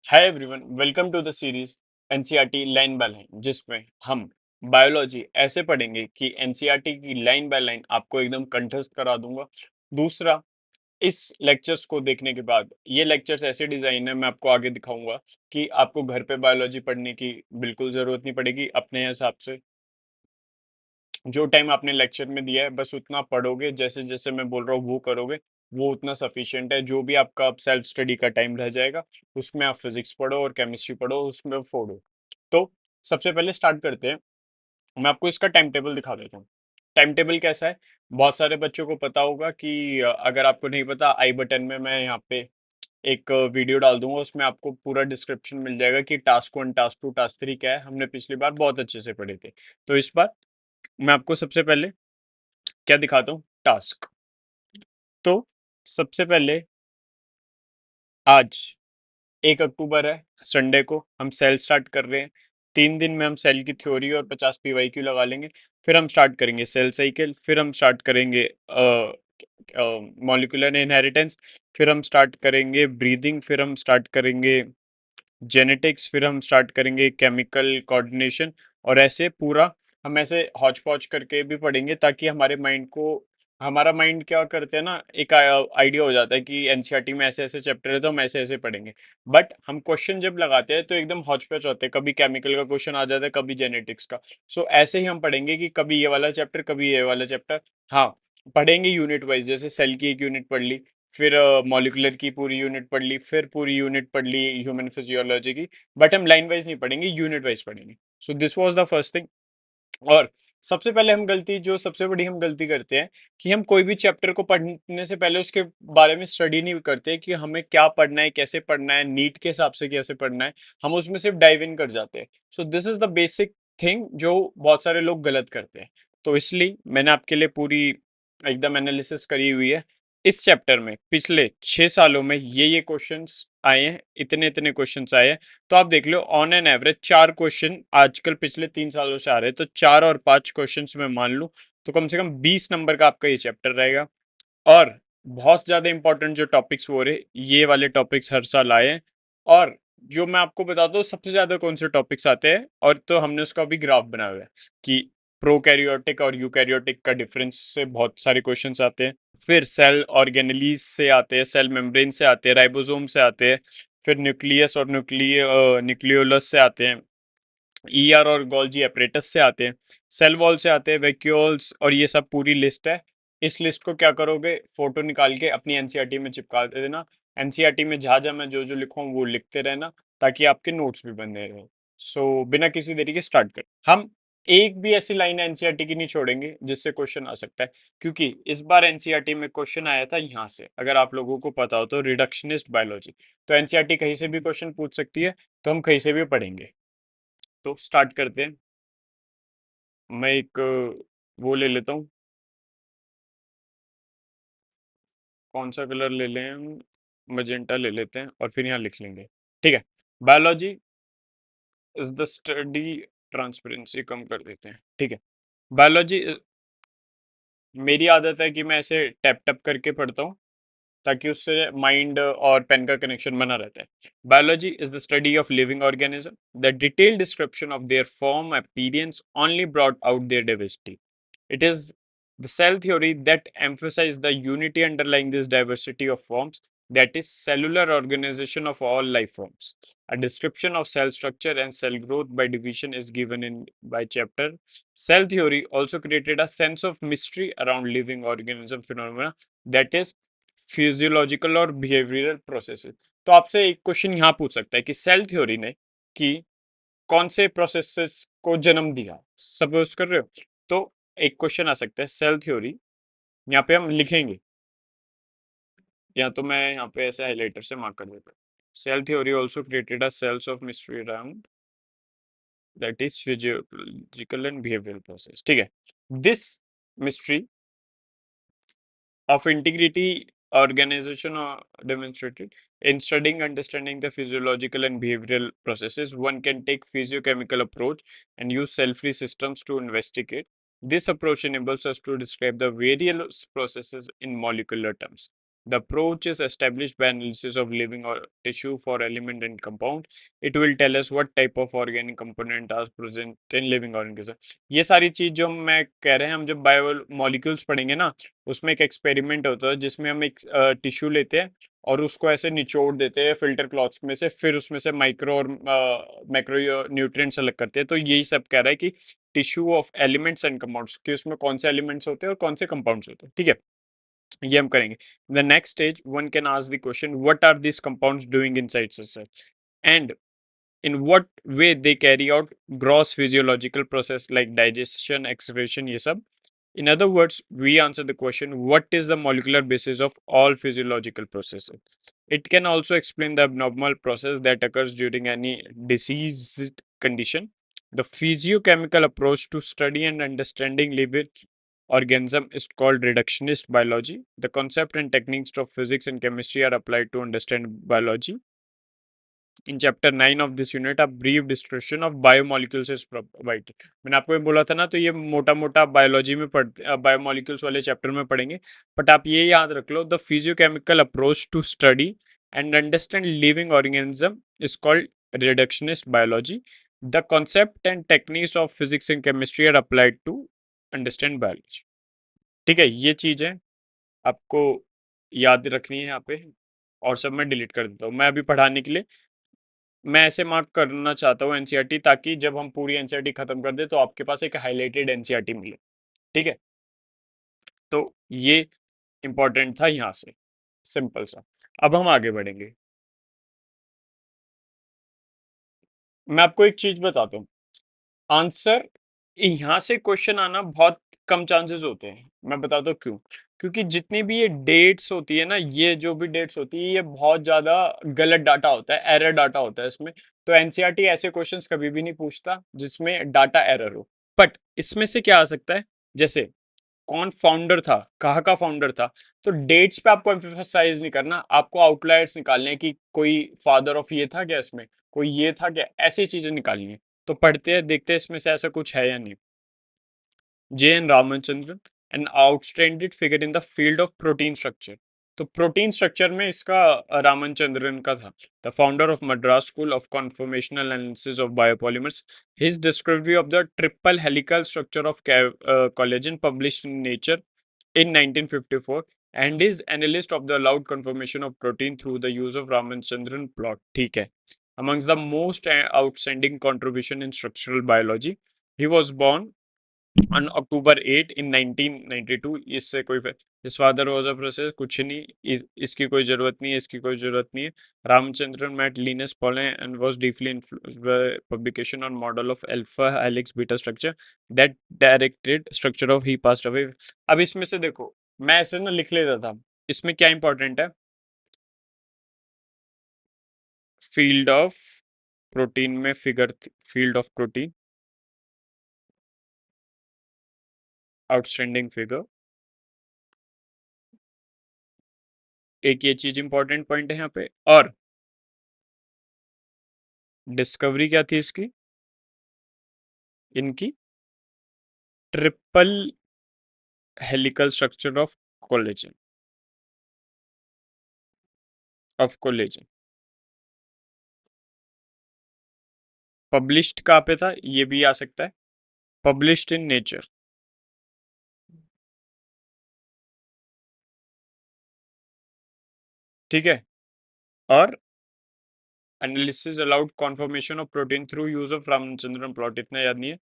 Hi everyone, welcome to the series NCERT line by line, जिसमें हम biology ऐसे पढ़ेंगे कि एनसीईआरटी की लाइन बाय लाइन आपको एकदम कंठस्थ करा दूंगा। दूसरा, इस लेक्चर्स को देखने के बाद ये लेक्चर्स ऐसे डिजाइन है, मैं आपको आगे दिखाऊंगा कि आपको घर पे बायोलॉजी पढ़ने की बिल्कुल जरूरत नहीं पड़ेगी। अपने हिसाब से जो टाइम आपने लेक्चर में दिया है बस उतना पढ़ोगे, जैसे जैसे मैं बोल रहा हूँ वो करोगे, वो उतना सफिशिएंट है। जो भी आपका अब सेल्फ स्टडी का टाइम रह जाएगा उसमें आप फिजिक्स पढ़ो और केमिस्ट्री पढ़ो, उसमें फोड़ो। तो सबसे पहले स्टार्ट करते हैं। मैं आपको इसका टाइम टेबल दिखा देता हूँ। टाइम टेबल कैसा है, बहुत सारे बच्चों को पता होगा कि अगर आपको नहीं पता, आई बटन में मैं यहाँ पे एक वीडियो डाल दूंगा, उसमें आपको पूरा डिस्क्रिप्शन मिल जाएगा कि टास्क 1, टास्क 2, टास्क 3 क्या है। हमने पिछली बार बहुत अच्छे से पढ़े थे। तो इस बार मैं आपको सबसे पहले क्या दिखाता हूँ, टास्क। तो सबसे पहले आज 1 अक्टूबर है, संडे को हम सेल स्टार्ट कर रहे हैं। 3 दिन में हम सेल की थ्योरी और 50 पीवाईक्यू लगा लेंगे। फिर हम स्टार्ट करेंगे सेल साइकिल, फिर हम स्टार्ट करेंगे मॉलिक्यूलर इनहेरिटेंस, फिर हम स्टार्ट करेंगे ब्रीदिंग, फिर हम स्टार्ट करेंगे जेनेटिक्स, फिर हम स्टार्ट करेंगे केमिकल कोऑर्डिनेशन। और ऐसे पूरा हम ऐसे हौच पौच करके भी पढ़ेंगे, ताकि हमारे माइंड को, हमारा माइंड क्या करते हैं ना, एक आइडिया हो जाता है कि एनसीईआरटी में ऐसे ऐसे चैप्टर है तो हम ऐसे ऐसे पढ़ेंगे। बट हम क्वेश्चन जब लगाते हैं तो एकदम हौच पौच होते हैं, कभी केमिकल का क्वेश्चन आ जाता है, कभी जेनेटिक्स का। सो ऐसे ही हम पढ़ेंगे कि कभी ये वाला चैप्टर, कभी ये वाला चैप्टर। हाँ, पढ़ेंगे यूनिट वाइज, जैसे सेल की एक यूनिट पढ़ ली, फिर मॉलिक्यूलर की पूरी यूनिट पढ़ ली, फिर पूरी यूनिट पढ़ ली ह्यूमन फिजियोलॉजी की। बट हम लाइन वाइज नहीं पढ़ेंगे, यूनिट वाइज पढ़ेंगे। सो this was the first thing. और सबसे पहले हम गलती, जो सबसे बड़ी हम गलती करते हैं, कि हम कोई भी चैप्टर को पढ़ने से पहले उसके बारे में स्टडी नहीं करते कि हमें क्या पढ़ना है, कैसे पढ़ना है, नीट के हिसाब से कैसे पढ़ना है। हम उसमें सिर्फ डाइव इन कर जाते हैं। So this is the basic thing जो बहुत सारे लोग गलत करते हैं। तो इसलिए मैंने आपके लिए पूरी एकदम एनालिसिस करी हुई है। इस चैप्टर में पिछले 6 सालों में ये क्वेश्चंस आए हैं, इतने इतने क्वेश्चंस आए हैं। तो आप देख लो, ऑन एन एवरेज 4 क्वेश्चन आजकल पिछले 3 सालों से आ रहे हैं। तो 4 और 5 क्वेश्चन मैं मान लूँ तो कम से कम 20 नंबर का आपका ये चैप्टर रहेगा। और बहुत ज्यादा इंपॉर्टेंट जो टॉपिक्स वो रहे, ये वाले टॉपिक्स हर साल आए हैं। और जो मैं आपको बताता हूँ सबसे ज्यादा कौन से टॉपिक्स आते हैं, और तो हमने उसका भी ग्राफ बनाया हुआ है कि प्रोकैरियोटिक और यूकैरियोटिक का डिफरेंस से बहुत सारे क्वेश्चंस आते हैं। फिर सेल ऑर्गेनेलीज से आते हैं, सेल मेम्ब्रेन से आते हैं, राइबोसोम से आते हैं, फिर न्यूक्लियस और न्यूक्लियोलस से आते हैं, ईआर और गोल्जी एपरेटस से आते हैं, सेल वॉल से आते हैं, वैक्यूल्स, और ये सब पूरी लिस्ट है। इस लिस्ट को क्या करोगे, फोटो निकाल के अपनी एनसीईआरटी में चिपका देना। एनसीईआरटी में जहाँ जहाँ मैं जो जो लिखूँ वो लिखते रहना, ताकि आपके नोट्स भी बने रहे। सो बिना किसी देरी के स्टार्ट कर, हम एक भी ऐसी लाइन एनसीईआरटी की नहीं छोड़ेंगे जिससे क्वेश्चन आ सकता है। क्योंकि इस बार एनसीईआरटी में क्वेश्चन आया था यहाँ से, अगर आप लोगों को पता हो तो, रिडक्शनिस्ट बायोलॉजी। तो एनसीईआरटी कहीं से भी क्वेश्चन पूछ सकती है, तो हम कहीं से भी पढ़ेंगे। तो स्टार्ट करते हैं। मैं एक वो ले लेता हूँ, कौन सा कलर ले लें हम, मजेंटा ले लेते हैं, और फिर यहाँ लिख लेंगे। ठीक है, biology is the study, transparency कम कर देते हैं। ठीक है, बायोलॉजी, मेरी आदत है कि मैं ऐसे टैप टैप करके पढ़ता हूँ, ताकि उससे माइंड और पेन का कनेक्शन बना रहता है। Biology is the study of living organism, the detailed description of their form appearance only brought out their diversity. It is the cell theory that emphasizes the unity underlying this diversity of forms, that is, cellular organization of all life forms. A description of cell structure and cell growth by division is given in by chapter. Cell theory also created a sense of mystery around living organism phenomena, that is, physiological और behavioural processes. तो आपसे एक question यहाँ पूछ सकता है कि cell theory ने कि कौन से प्रोसेसेस को जन्म दिया, सपोज कर रहे हो। तो एक क्वेश्चन आ सकता है, सेल थ्योरी, यहाँ पे हम लिखेंगे, या तो मैं यहाँ पे ऐसे हाइलाइटर से मार्क कर देता हूँ। Cell theory also created a cells of mystery around, that is physiological and behavioural process. ठीक है, this mystery of integrity organization demonstrated in studying understanding the physiological and behavioral processes. One can take physiochemical approach and use cell-free systems to investigate. This approach enables us to describe the various processes in molecular terms. The approach is established by analysis of living or tissue for element and compound. It will tell us what type of organic component are present in living organism. ये सारी चीज जो मैं कह रहे हैं, हम जब बायो मॉलिक्यूल्स पढ़ेंगे ना, उसमें एक एक्सपेरिमेंट होता है जिसमें हम एक टिश्यू लेते हैं और उसको ऐसे निचोड़ देते हैं फिल्टर क्लॉथ्स में से, फिर उसमें से माइक्रो और मैक्रो न्यूट्रिएंट्स अलग करते हैं। तो यही सब कह रहा है कि tissue of elements and compounds, कि उसमें कौन से एलिमेंट्स होते हैं और कौन से कंपाउंड्स होते हैं। ठीक है, ये हम करेंगे। The next stage one can ask the question what are this compounds doing inside cell, and in what way they carry out gross physiological process like digestion, excretion, ये सब. In other words, we answer the question what is the molecular basis of all physiological processes. It can also explain the abnormal process that occurs during any diseased condition. The physiochemical approach to study and understanding living organism is called reductionist biology. The concept and techniques of physics and chemistry are applied to understand biology. In chapter 9 of this unit a brief description of biomolecules is provided. मैंने आपको ये बोला था ना, तो ये मोटा मोटा बायोलॉजी में बायोमोलिक्यूल्स वाले चैप्टर में पढ़ेंगे, बट आप ये याद रख लो, the physiochemical approach to study and understand living organism is called reductionist biology. The concept and techniques of physics and chemistry are applied to understand biology. ठीक है, ये चीज है आपको याद रखनी है यहाँ पे, और सब मैं डिलीट कर देता हूँ मैं अभी पढ़ाने के लिए. मैं ऐसे मार्क करना चाहता हूँ एनसीईआरटी, ताकि जब हम पूरी एनसीईआरटी खत्म कर दे तो आपके पास एक हाईलाइटेड एनसीईआरटी मिले. ठीक है, तो ये इंपॉर्टेंट था यहाँ से, सिंपल सा. अब हम आगे बढ़ेंगे. मैं आपको एक चीज बताता हूँ, आंसर यहाँ से क्वेश्चन आना बहुत कम चांसेस होते हैं. मैं बताता हूँ क्यों. क्योंकि जितनी भी ये डेट्स होती है ना, ये जो भी डेट्स होती है, ये बहुत ज्यादा गलत डाटा होता है, एरर डाटा होता है इसमें. तो एनसीईआरटी ऐसे क्वेश्चंस कभी भी नहीं पूछता जिसमें डाटा एरर हो. बट इसमें से क्या आ सकता है, जैसे कौन फाउंडर था, कहाँ का फाउंडर था, तो डेट्स पे आपको एम्फेसाइज नहीं करना, आपको आउटलायर्स निकालने हैं कि कोई फादर ऑफ ये था क्या, इसमें कोई ये था क्या, ऐसी चीजें निकालनी है. तो पढ़ते हैं, देखते हैं इसमें से ऐसा कुछ है या नहीं. J.N. Ramachandran, an outstanding figure in the field of protein structure. तो प्रोटीन स्ट्रक्चर में इसका रामचंद्रन का था. The founder of Madras school of conformational analysis of biopolymers. His discovery of the triple helical structure of collagen published in nature in 1954 and is analyst of the allowed conformation of protein through the use of Ramachandran plot. ठीक है, amongst the most outstanding contribution in structural biology. He was born on October 8 in 1992. इससे कोई his father was a process, कुछ नहीं, इसकी कोई जरूरत नहीं है, इसकी कोई जरूरत नहीं है. Ramachandran met Linus Pauling and was deeply influenced by publication on model of alpha helix beta structure that directed structure of he passed away. अब इसमें से देखो, मैं ऐसे ना लिख लेता था, इसमें क्या इंपॉर्टेंट है, फील्ड ऑफ प्रोटीन में figure, field of protein outstanding figure. एक ये चीज इंपॉर्टेंट पॉइंट है यहाँ पे. और डिस्कवरी क्या थी इसकी, इनकी triple helical structure of collagen, of collagen. Published कहाँ पे था, ये भी आ सकता है, पब्लिश्ड इन नेचर. ठीक है, और analysis allowed conformation of protein through use of Ramachandran plot. इतना याद नहीं है,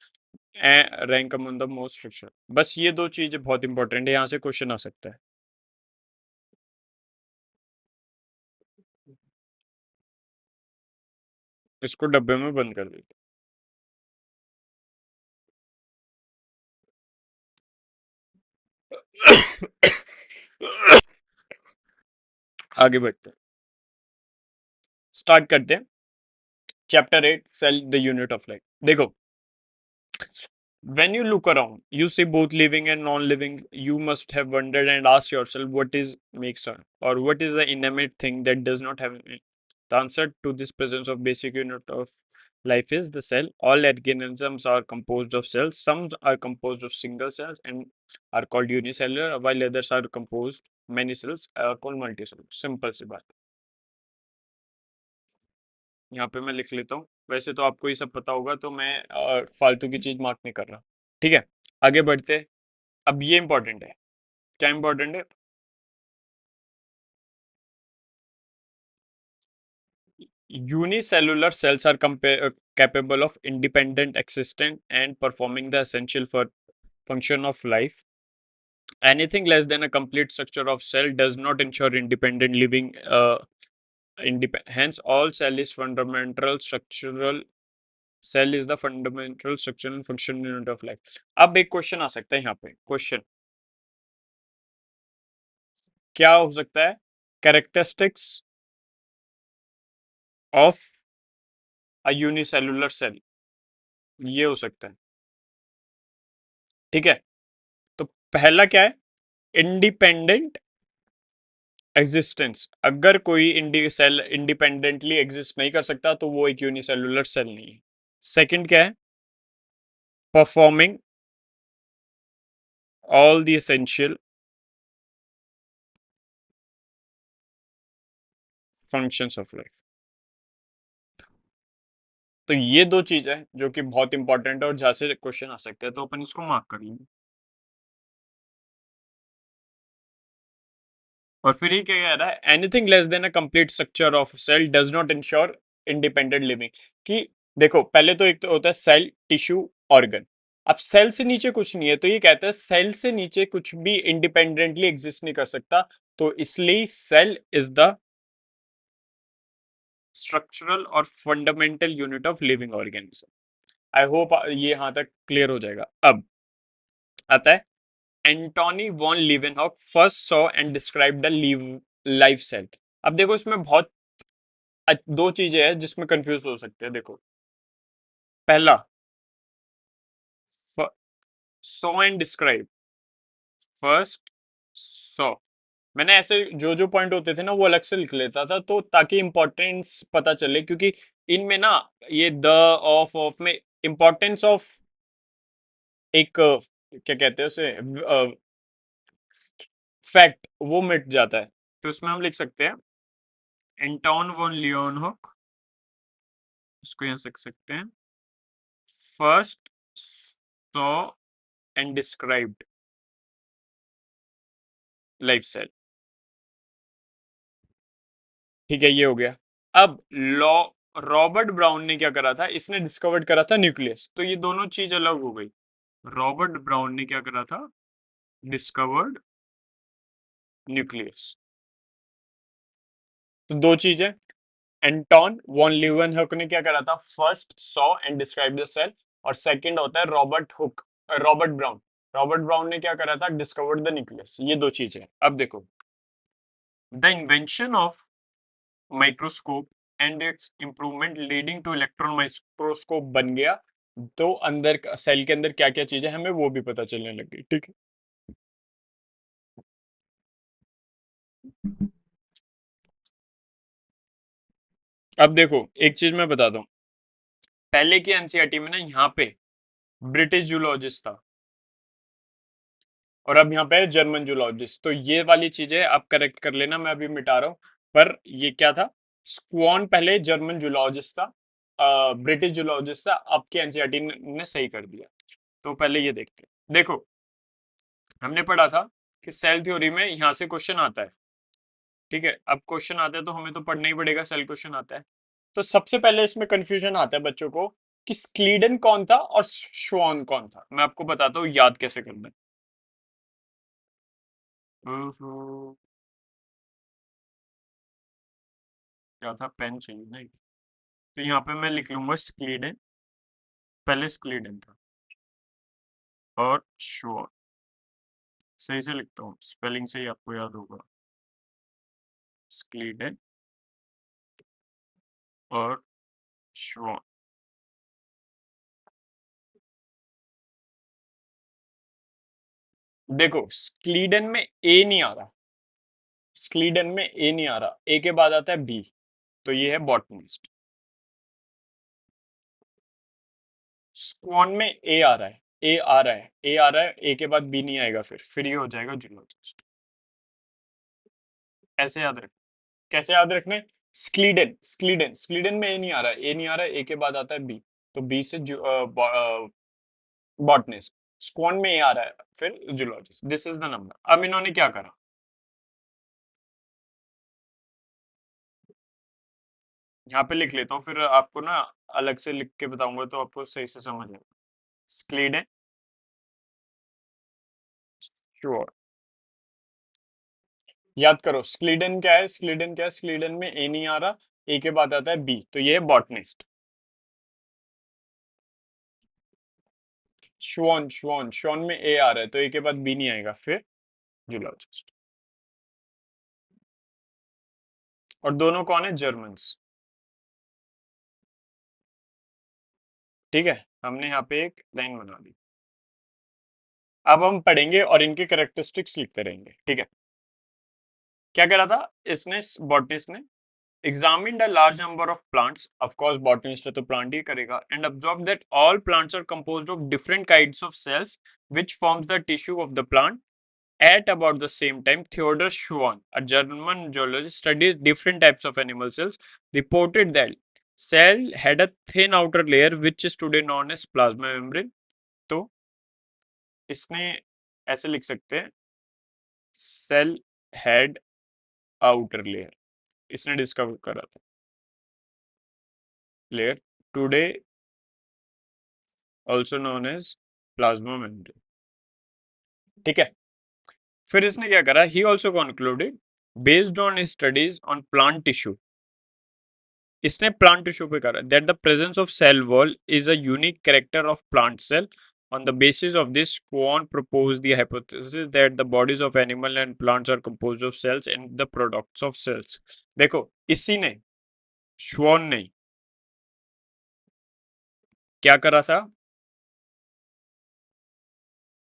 rank among the most structure. बस ये दो चीजें बहुत इंपॉर्टेंट है, यहाँ से क्वेश्चन आ सकता है. इसको डब्बे में बंद कर देते. आगे बढ़ते हैं, स्टार्ट करते हैं. Chapter 8 cell the unit of life. देखो, when you look around, you see both living and non-living. You must have wondered and asked yourself what is makes her, or what is the inanimate thing that does not have The answer to this presence of basic unit of life is the cell. All organisms are composed of cells. Some are composed of single cells and are called unicellular, while others are composed many cells are called multicellular. Simple सी बात। यहाँ पे मैं लिख लेता हूँ। वैसे तो आपको ये सब पता होगा, तो मैं फालतू की चीज मार्क नहीं कर रहा। ठीक है, आगे बढ़ते हैं। अब ये इंपॉर्टेंट है। क्या इंपॉर्टेंट है? Unicellular cells are capable of independent existence and performing the essential function of life. Anything less than a complete structure of cell does not ensure independent living. Hence, all cell is fundamental structural. Cell is the fundamental structural and functional unit of life. अब एक question आ सकता है यहाँ पे। Question क्या हो सकता है? Characteristics of a unicellular cell, ये हो सकता है। ठीक है, तो पहला क्या है? Independent existence. अगर कोई सेल इंडिपेंडेंटली एग्जिस्ट नहीं कर सकता तो वो एक यूनिसेलुलर सेल नहीं है। सेकंड क्या है? Performing all the essential functions of life. तो ये दो चीज है जो कि बहुत इंपॉर्टेंट है और जहां से क्वेश्चन आ सकते हैं, तो अपन इसको मार्क कर लेंगे। और फिर ये क्या कह रहा है? Anything less than a complete structure of cell does not ensure independent living. कि देखो, पहले तो एक तो होता है सेल, टिश्यू, ऑर्गन। अब सेल से नीचे कुछ नहीं है, तो ये कहता है सेल से नीचे कुछ भी इंडिपेंडेंटली एग्जिस्ट नहीं कर सकता। तो इसलिए सेल इज द स्ट्रक्चरल और fundamental unit of living organism. I hope ये यहां तक क्लियर हो जाएगा। अब आता है Antonie van Leeuwenhoek first saw and describe the life cell. अब देखो, इसमें बहुत दो चीजें हैं जिसमें कंफ्यूज हो सकते हैं। देखो, पहला saw and describe. First saw, मैंने ऐसे जो जो पॉइंट होते थे ना वो अलग से लिख लेता था, तो ताकि इंपॉर्टेंस पता चले, क्योंकि इनमें ना ये द ऑफ में इंपॉर्टेंस ऑफ एक क्या कहते हैं उसे, फैक्ट, वो मिट जाता है। तो उसमें हम लिख सकते हैं एंटोन वॉन लियोनहॉक, इसको यहाँ लिख सकते हैं first saw and described life cell. ठीक है, ये हो गया। अब लॉ रॉबर्ट ब्राउन ने क्या करा था? इसने डिस्कवर्ड करा था न्यूक्लियस। तो ये दोनों चीज अलग हो गई। रॉबर्ट ब्राउन ने क्या करा था? Discovered nucleus. तो दो चीज है। एंटोन वॉन लीeuwenhoek ने क्या करा था? First saw and describe the cell. और सेकंड होता है रॉबर्ट ब्राउन। रॉबर्ट ब्राउन ने क्या करा था? Discovered the nucleus. ये दो चीजें। अब देखो, the invention of microscope and it's improvement leading two electron microscope बन गया। तो अंदर सेल के अंदर क्या क्या चीजें हमें वो भी पता चलने लग गई। ठीक है, अब देखो एक चीज मैं बता दूं। पहले की एनसीईआरटी में ना यहाँ पे ब्रिटिश जूलॉजिस्ट था और अब यहाँ पे जर्मन जूलॉजिस्ट। तो ये वाली चीजें आप करेक्ट कर लेना, मैं अभी मिटा रहा हूँ। पर ये क्या था? स्क्वान पहले जर्मन जूलॉजिस्ट था, ब्रिटिश जूलॉजिस्ट था। आपकी एनसीईआरटी ने सही कर दिया। तो पहले ये देखते हैं। देखो, हमने पढ़ा था कि सेल थ्योरी में यहां से क्वेश्चन आता है। ठीक है, अब क्वेश्चन आता है तो हमें तो पढ़ना ही पड़ेगा। सेल क्वेश्चन आता है तो सबसे पहले इसमें कंफ्यूजन आता है बच्चों को कि स्क्लीडन कौन था और श्वान कौन था। मैं आपको बताता हूँ याद कैसे करना है। क्या था? पेन चाहिए नहीं, तो यहाँ पे मैं लिख लूंगा स्क्लीडन। पहले स्क्लीडन था और श्वान। सही से लिखता हूँ, स्पेलिंग से ही आपको याद होगा। स्क्लीडन और श्वान। देखो, स्क्लीडन में ए नहीं आ रहा। स्क्लीडन में ए नहीं आ रहा, ए के बाद आता है बी। तो ये है बॉटनिस्ट। स्क्वान में ए आ रहा है, ए आ रहा है, ए आ रहा है, ए के बाद बी नहीं आएगा, फिर ये हो जाएगा जूलॉजिस्ट। ऐसे याद रख, कैसे याद रखने? स्क्लीडन, स्क्लीडन, स्क्लीडन में ए नहीं आ रहा है, ए नहीं आ रहा है, ए के बाद आता है बी, तो बी से बॉटनिस्ट। स्क्वान में ए आ रहा है, फिर zoologist. This is the number. अब इन्होंने क्या करा, यहाँ पे लिख लेता हूँ, फिर आपको ना अलग से लिख के बताऊंगा तो आपको सही से समझ आएगा। स्क्लीडन, श्योर, याद करो स्क्लीडन क्या है, स्क्लीडन क्या है, स्क्लीडन में ए नहीं आ रहा, ए के बाद आता है बी, तो ये है बॉटनिस्ट। श्वान, श्वान, श्वान में ए आ रहा है, तो ए के बाद बी नहीं आएगा, फिर जूलॉजिस्ट। और दोनों कौन है? जर्मन्स। ठीक है, हमने यहाँ पे एक लाइन बना दी। अब हम पढ़ेंगे और इनके कैरेक्टरिस्टिक्स लिखते रहेंगे। ठीक है, क्या कह रहा था इसने, बॉटनिस्ट ने? examined a large number of plants, of course botanist है तो plant ही करेगा, and observed that all plants are composed of different kinds of cells which forms the tissue of the plant. At about the same time, Theodor Schwann, a German zoologist, studied different types of animal cells, reported that cell had a thin outer layer which is today known as plasma membrane. तो इसने ऐसे लिख सकते हैं, cell had outer layer, इसने discover करा था layer, today also known as plasma membrane। ठीक है, फिर इसने क्या करा, he also concluded based on his studies on plant tissue, इसने plant tissue पे करा that the presence of cell wall is a unique character of plant cell. On the basis of this, Schwann proposed the hypothesis that the bodies of animal and plants are composed of cells and the products of cells। देखो इसी ने, श्वान ने क्या करा था,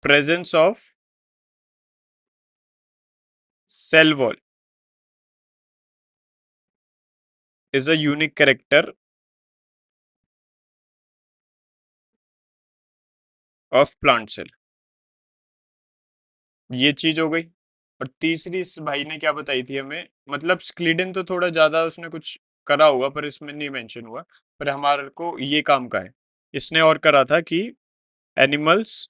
presence of cell wall is a unique character of plant cell। ये चीज हो गई। और तीसरी इस भाई ने क्या बताई थी हमें, मतलब स्क्लीडन तो थोड़ा ज्यादा उसने कुछ करा होगा पर इसमें नहीं मेंशन हुआ, पर हमारे को ये काम का है। इसने और करा था कि animals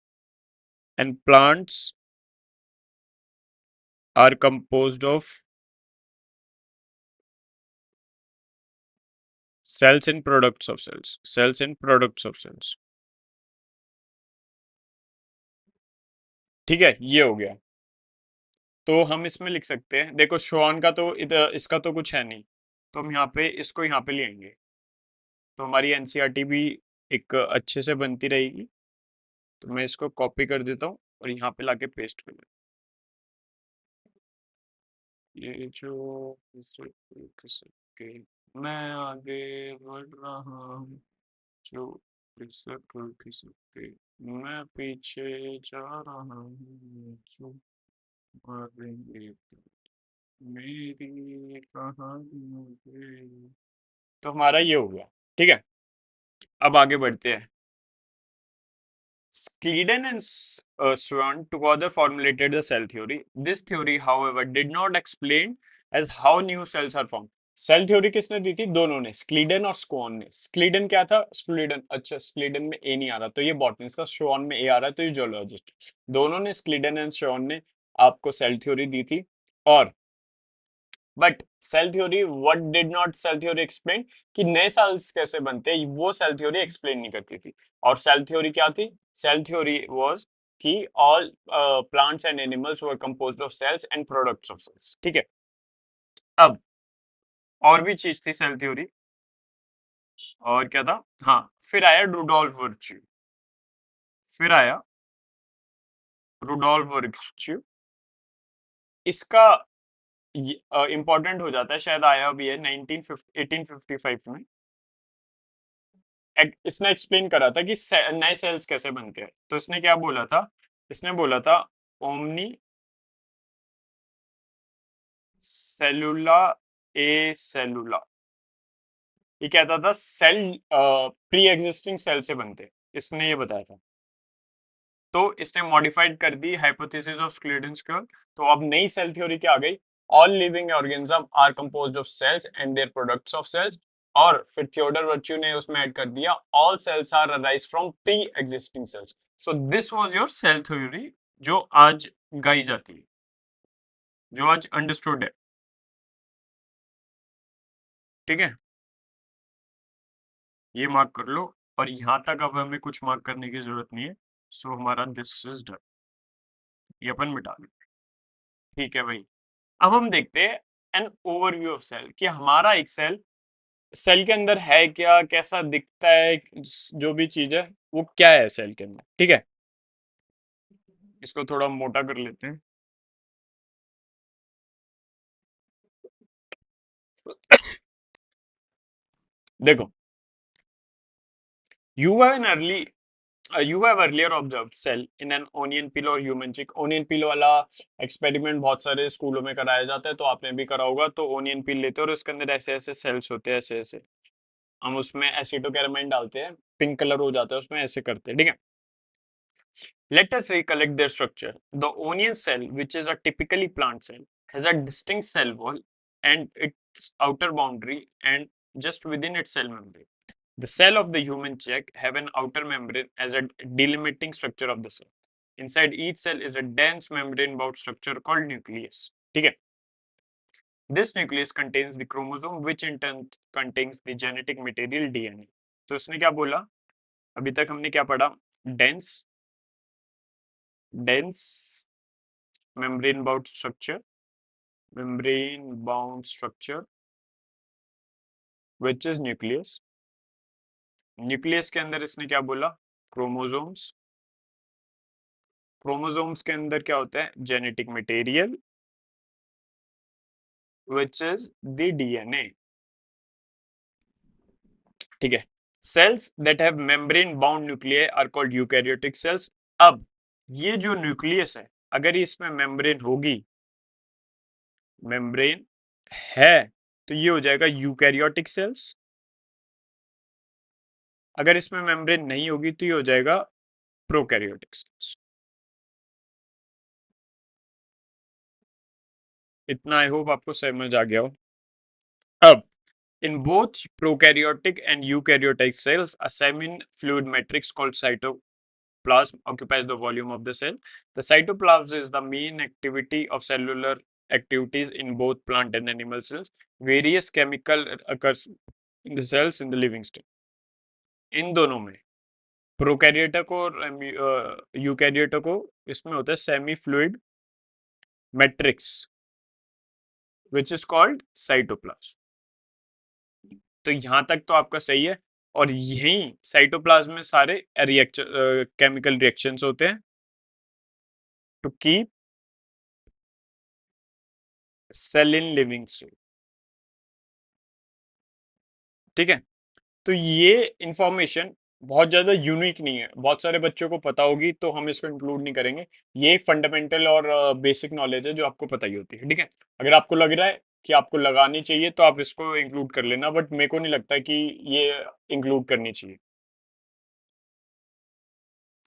and plants are composed of cells and products of cells, cells and products of cells। ठीक है, ये हो गया। तो हम इसमें लिख सकते हैं, देखो श्वान का तो इधर इसका तो कुछ है नहीं, तो हम यहाँ पे इसको यहाँ पे ले आएंगे, तो हमारी एनसीईआरटी भी एक अच्छे से बनती रहेगी। तो मैं इसको कॉपी कर देता हूँ और यहाँ पे लाके पेस्ट कर देता हूँ। ये जो किसके मैं आगे बढ़ रहा हूँ, जो किसके मैं पीछे जा रहा हूँ, जो मरेंगे मेरी कहानी। तो हमारा ये हो गया। ठीक है, अब आगे बढ़ते हैं। Schleiden and Schwann together formulated the cell theory. This theory, however, did not explain as how new cells are formed. Cell theory किसने दी थी? दोनों ने, स्क्लीडन और स्क्वान ने। स्क्लीडन क्या था? स्क्लीडन, अच्छा स्क्लीडन में ए नहीं आ रहा तो ये बॉटनिस्ट का, श्वान में ए आ रहा है तो ये जूलॉजिस्ट। दोनों ने, स्क्लीडन एंड श्वान ने आपको सेल थ्योरी दी थी। और but cell theory, what did not cell theory explain, कि नए सेल्स कैसे बनते हैं, वो सेल थ्योरी एक्सप्लेन नहीं करती थी। और सेल थ्योरी क्या थी? सेल थ्योरी वाज कि all plants and animals were composed of cells and products of cells. ठीक है, अब और भी चीज थी सेल थ्योरी, और क्या था? हाँ, फिर आया रुडोल्फ वर्च्यू, फिर आया रुडोल्फ वर्च्यू। इसका इंपॉर्टेंट हो जाता है, शायद आया भी है 1855 में। इसने एक्सप्लेन करा था कि नए सेल्स कैसे बनते हैं। तो इसने क्या बोला था? इसने बोला था ओमनी सेलुला ए सेलुला, ये कहता था सेल प्री एग्जिस्टिंग सेल से बनते, इसने ये बताया था। तो इसने मॉडिफाइड कर दी हाइपोथेसिस ऑफ स्क्लेडेंस्कील। तो अब नई सेल थ्योरी क्या आ गई, all living organism are composed of cells and their products of cells. और फिर थियोडर वर्च्यू ने उसमें ऐड कर दिया all cells are arise from pre existing cells. So this was your cell theory जो आज गाई जाती है, जो आज अंडरस्टूड है। ठीक है, ये मार्क कर लो। और यहां तक अब हमें कुछ मार्क करने की जरूरत नहीं है। सो हमारा दिस इज डन, ये अपन मिटा दें। ठीक है भाई, अब हम देखते हैं एन ओवरव्यू ऑफ सेल, कि हमारा एक सेल, सेल के अंदर है क्या, कैसा दिखता है, जो भी चीज है वो क्या है सेल के अंदर। ठीक है, इसको थोड़ा मोटा कर लेते हैं। देखो, you have an early you have earlier observed cell in an onion peel or human cheek। onion peel वाला एक्सपेरिमेंट बहुत सारे स्कूलों में कराया जाता है, तो आपने भी करा होगा। तो ओनियन पील लेते हैं और उसके अंदर ऐसे ऐसे सेल्स होते हैं, ऐसे ऐसे हम उसमें एसिटोकेरामाइन डालते हैं, पिंक कलर हो जाता है उसमें, ऐसे करते हैं। ठीक है, let us recollect their structure। The onion cell, which is a typically plant cell, has a distinct cell wall and its outer boundary and just within its cell membrane। The cell of the human cheek have an outer membrane as a delimiting structure of the cell। Inside each cell is a dense membrane-bound structure called nucleus। ठीक है, this nucleus contains the chromosome, which in turn contains the genetic material DNA। तो उसने क्या बोला, अभी तक हमने क्या पढ़ा, dense dense membrane bound structure, membrane bound structure which is nucleus। Nucleus के अंदर इसने क्या बोला, क्रोमोसोम्स। क्रोमोसोम्स के अंदर क्या होता है, genetic material which is the DNA। ठीक है, cells that have membrane bound nuclei are called eukaryotic cells। अब ये जो न्यूक्लियस है, अगर इसमें मेम्ब्रेन होगी, मेम्ब्रेन है, तो ये हो जाएगा यूकैरियोटिक सेल्स। अगर इसमें मेम्ब्रेन नहीं होगी तो ये हो जाएगा प्रोकैरियोटिक सेल्स। इतना आई होप आपको समझ आ गया हो। अब in both prokaryotic and eukaryotic cells, a semi-fluid matrix called cytoplasm occupies the volume of the cell। The cytoplasm is the main activity of cellular activities in both plant and animal cells। Various chemical occurs in the cells in the living state। इन दोनों में, prokaryotic और eukaryotic को, इसमें होता है semi fluid matrix which is called cytoplasm. तो यहां तक तो आपका सही है। और यही साइटोप्लाज्म में सारे केमिकल रिएक्शंस होते हैं to keep cell in living state. ठीक है, तो ये इंफॉर्मेशन बहुत ज़्यादा यूनिक नहीं है, बहुत सारे बच्चों को पता होगी, तो हम इसको इंक्लूड नहीं करेंगे। ये एक फंडामेंटल और बेसिक नॉलेज है जो आपको पता ही होती है। ठीक है, अगर आपको लग रहा है कि आपको लगानी चाहिए तो आप इसको इंक्लूड कर लेना, बट मेरे को नहीं लगता कि ये इंक्लूड करनी चाहिए।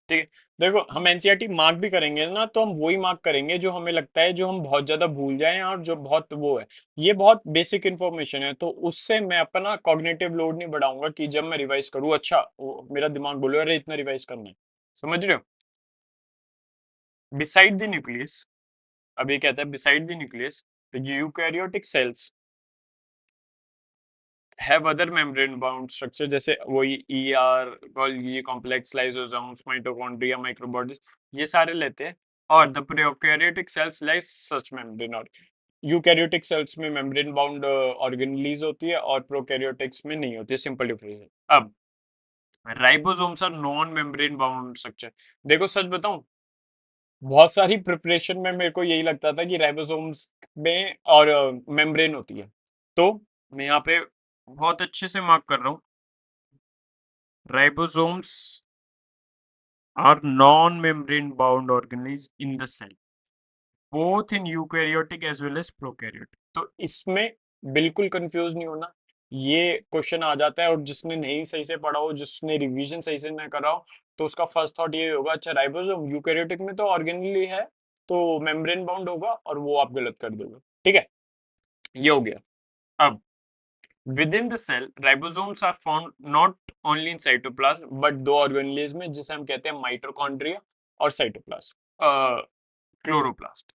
ठीक है, देखो हम एनसीईआरटी मार्क भी करेंगे ना, तो हम वही मार्क करेंगे जो हमें लगता है जो हम बहुत ज्यादा भूल जाएं और जो बहुत वो है। ये बहुत बेसिक इन्फॉर्मेशन है, तो उससे मैं अपना कॉग्निटिव लोड नहीं बढ़ाऊंगा कि जब मैं रिवाइज करूँ, अच्छा मेरा दिमाग बोलो अरे इतना रिवाइज करना है। समझ रहे हो, बिसाइड द न्यूक्लियस, अब ये कहता है beside the nucleus the eukaryotic cells have other membrane bound structure, जैसे वही ER, Golgi complex, lysosomes, mitochondria, microbodies, ये सारे लेते हैं। और the prokaryotic cells like such membrane. और यूकैरियोटिक सेल्स में मेम्ब्रेन बाउंड ऑर्गेनेलीज होती है और प्रोकैरियोटिक्स में नहीं होती है, सिंपल डिफरेंस है। अब ribosomes are non membrane bound structure. देखो सच बताऊं, बहुत सारी प्रिपरेशन में मेरे को यही लगता था कि राइबोसोम्स में और मेम्ब्रेन होती है। तो मैं यहाँ पे बहुत अच्छे से मार्क कर रहा हूँ, ribosomes are non membrane bound organelles in the cell, both in eukaryotic as well as prokaryotic. तो इसमें बिल्कुल कंफ्यूज नहीं होना, ये क्वेश्चन आ जाता है, और जिसने नहीं सही से पढ़ा हो, जिसने रिवीजन सही से ना करा हो, तो उसका फर्स्ट थॉट ये होगा, अच्छा राइबोसोम यूकेरियोटिक में तो ऑर्गेनेली है, तो मेम्ब्रेन बाउंड होगा, और वो आप गलत कर दोगे। ठीक है, ये हो गया। अब with in the cell ribosomes are found not only in cytoplasm but दो ऑर्गेनेल्स में, जिसे हम कहते हैं माइटोकॉन्ड्रिया और cytoplasm, chloroplast,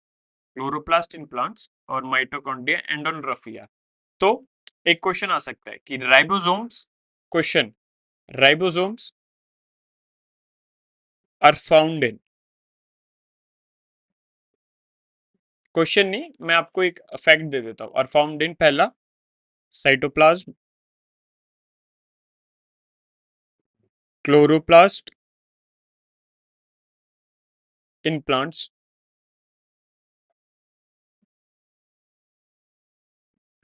chloroplast in plants और माइटोकॉन्ड्रिया एंड ऑन रफिया। तो एक क्वेश्चन आ सकता है कि ribosomes, question, ribosomes are found in, question नहीं, मैं आपको एक फैक्ट दे देता हूं, आर फाउंड इन, पहला cytoplasm, chloroplast in plants,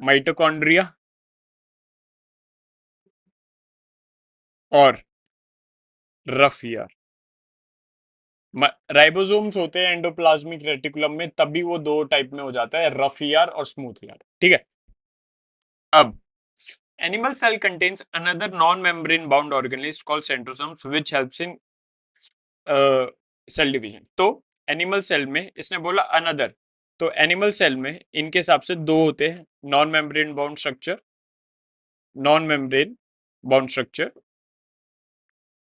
mitochondria और रफ ईयर। राइबोसोम्स होते हैं एंडोप्लाज्मिक रेटिकुलम में, तभी वो दो टाइप में हो जाता है, रफ ईयर और स्मूथ ईयर। ठीक है, अब animal cell contains another non membrane bound organelles called centrosomes which helps in cell division. तो एनिमल सेल में इसने बोला अनदर, तो एनिमल सेल में इनके हिसाब से दो होते हैं non membrane bound structure, non membrane bound structure,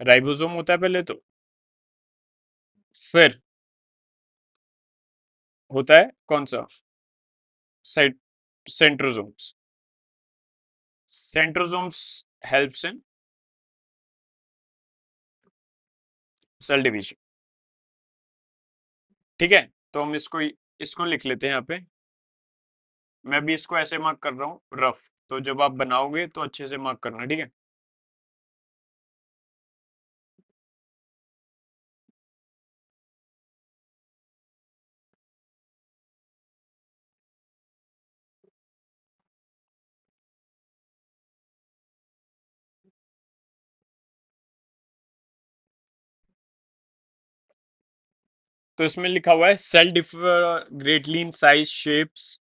ribosome होता है पहले, तो फिर होता है कौन सा, site, centrosomes, centrosomes helps in cell division. ठीक है, तो हम इसको इसको लिख लेते हैं यहाँ पे, मैं भी इसको ऐसे मार्क कर रहा हूँ रफ, तो जब आप बनाओगे तो अच्छे से मार्क करना। ठीक है, तो इसमें लिखा हुआ है cell differ greatly in size, shapes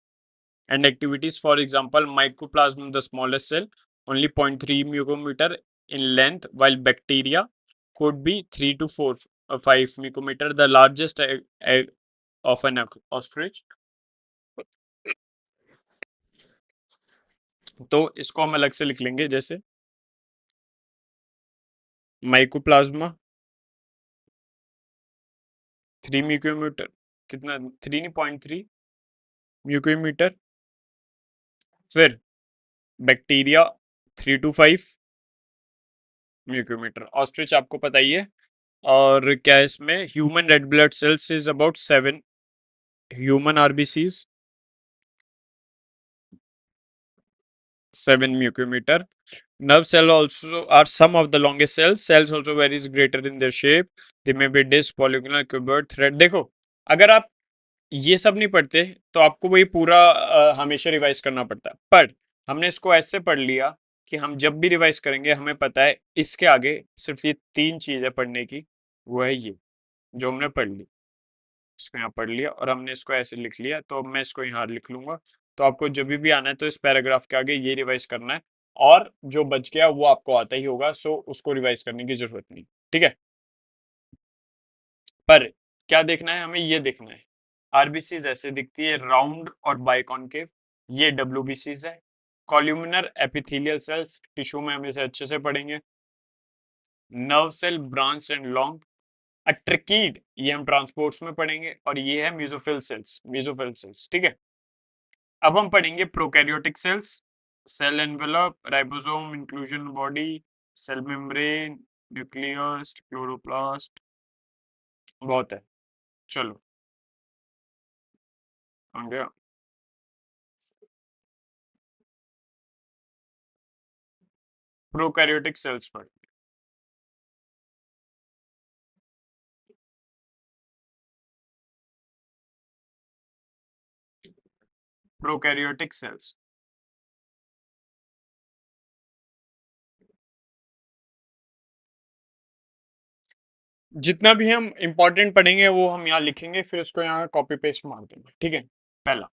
and activities. For example, mycoplasma, the smallest cell, only 0.3 micrometer in length, while bacteria could be 3 to 4 5 micrometer. The largest egg of an ostrich. तो इसको हम अलग से लिख लेंगे, जैसे माइकोप्लाज्मा 3 म्यूकोमीटर, कितना, 3 नहीं, 0.3 म्यूकोमीटर, फिर बैक्टीरिया 3 to 5 म्यूकोमीटर, ऑस्ट्रिच आपको पता ही है। और क्या है इसमें, human red blood cells is about 7 human RBCs, 7 micrometer. Nerve cell also are some of the longest cells. Cells also varies greater in their shape. They may be disc, polygonal, cuboid, thread. देखो, अगर आप ये सब नहीं पढ़ते तो आपको वही पूरा हमेशा रिवाइज करना पड़ता है, पर हमने इसको ऐसे पढ़ लिया कि हम जब भी रिवाइज करेंगे हमें पता है इसके आगे सिर्फ ये तीन चीज़ है पढ़ने की, वो है ये जो हमने पढ़ ली, इसको यहाँ पढ़ लिया और हमने इसको ऐसे लिख लिया, तो अब मैं इसको यहाँ लिख लूंगा। तो आपको जब भी आना है तो इस पैराग्राफ के आगे ये रिवाइज करना है, और जो बच गया वो आपको आता ही होगा, सो उसको रिवाइज करने की जरूरत नहीं। ठीक है, पर क्या देखना है हमें, ये देखना है आरबीसीज ऐसे दिखती है, राउंड और बाइकॉनकेव, ये डब्ल्यूबीसीज है। कॉल्यूमिनर एपिथेलियल सेल्स टिश्यू में हम इसे अच्छे से पढ़ेंगे। Nerve cell branch and long, tracheid ये हम ट्रांसपोर्ट्स में पढ़ेंगे, और ये है म्यूजोफिल सेल्स, म्यूजोफिल सेल्स। ठीक है, अब हम पढ़ेंगे prokaryotic cells, cell envelope, ribosome, inclusion body, cell membrane, nucleus, chloroplast, बहुत है। चलो, आ गया। प्रोकैरियोटिक सेल्स पर, प्रोकैरियोटिक सेल्स, जितना भी हम इंपॉर्टेंट पढ़ेंगे वो हम यहाँ लिखेंगे, फिर उसको यहाँ कॉपी पेस्ट मार देंगे। ठीक है, पहला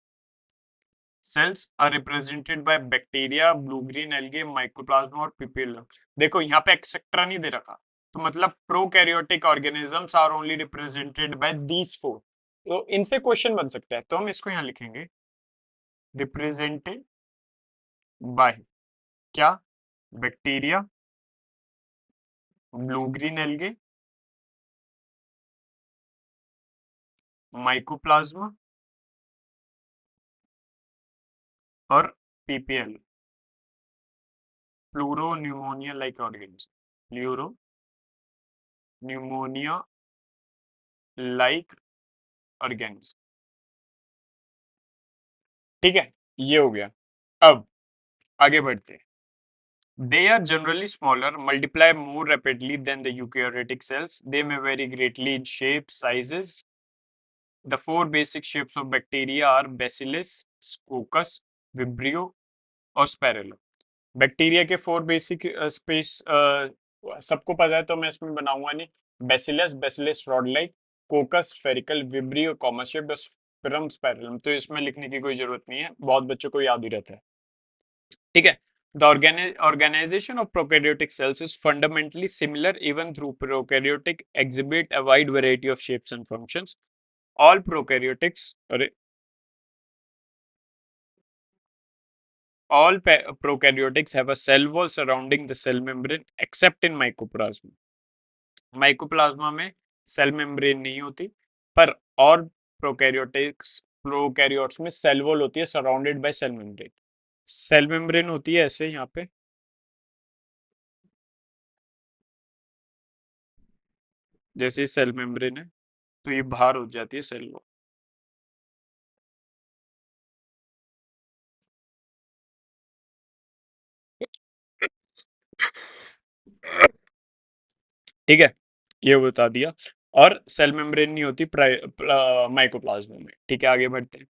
cells are represented by bacteria, blue green algae, mycoplasma और पीपीएल। देखो यहाँ पे एक्सेट्रा नहीं दे रखा, तो मतलब prokaryotic organisms are only represented by these four. तो इनसे क्वेश्चन बन सकता है, तो हम इसको यहाँ लिखेंगे रिप्रेजेंटेड बाय क्या, bacteria, blue green algae, mycoplasma और PPL, pleuropneumonia like organism, pleuropneumonia like organism. ठीक है, ये हो गया। अब आगे बढ़ते हैं। They are generally smaller, multiply more rapidly than the eukaryotic cells. They may vary greatly in shape, sizes. The four basic shapes of bacteria are Bacillus, Scoccus, Vibrio और Spirillum. बैक्टीरिया के फोर बेसिक स्पेस सबको पता है, तो मैं इसमें बनाऊंगा नहीं। Bacillus, bacillus rod like, coccus spherical, vibrio comma shaped, स्पिरम स्पाइरलम। तो इसमें लिखने की कोई जरूरत नहीं है, बहुत बच्चों को याद ही रहता है। ठीक है। The organization of prokaryotic cells is fundamentally similar even through prokaryotic exhibit a wide variety of shapes and functions. All prokaryotics, all prokaryotics have a cell wall surrounding the cell membrane except in mycoplasma. Mycoplasma में cell membrane नहीं होती, पर और prokaryotes में cell wall होती है surrounded by cell membrane. Cell membrane होती है ऐसे यहाँ पे, जैसे सेल मेम्ब्रेन है तो ये बाहर हो जाती है सेल वॉल। ठीक है, ये बता दिया। और सेल मेम्ब्रेन नहीं होती माइकोप्लाज्मा में। ठीक है, आगे बढ़ते हैं।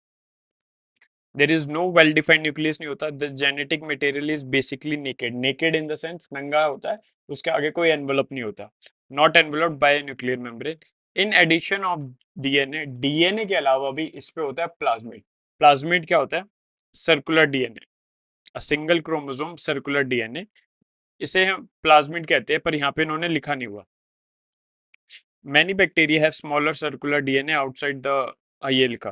There is no well defined nucleus नहीं होता। The genetic material is basically naked, naked in the sense नंगा होता है, उसके आगे कोई एनवेलप नहीं होता। Not enveloped by nuclear membrane. In addition of DNA, DNA के अलावा भी इस पे होता है प्लाज्मिड। प्लाज्मिड क्या होता है? Circular DNA, a single chromosome circular DNA, इसे हम प्लाज्मिड कहते हैं, पर यहाँ पे इन्होंने लिखा नहीं हुआ। Many bacteria have smaller circular DNA outside the ये लिखा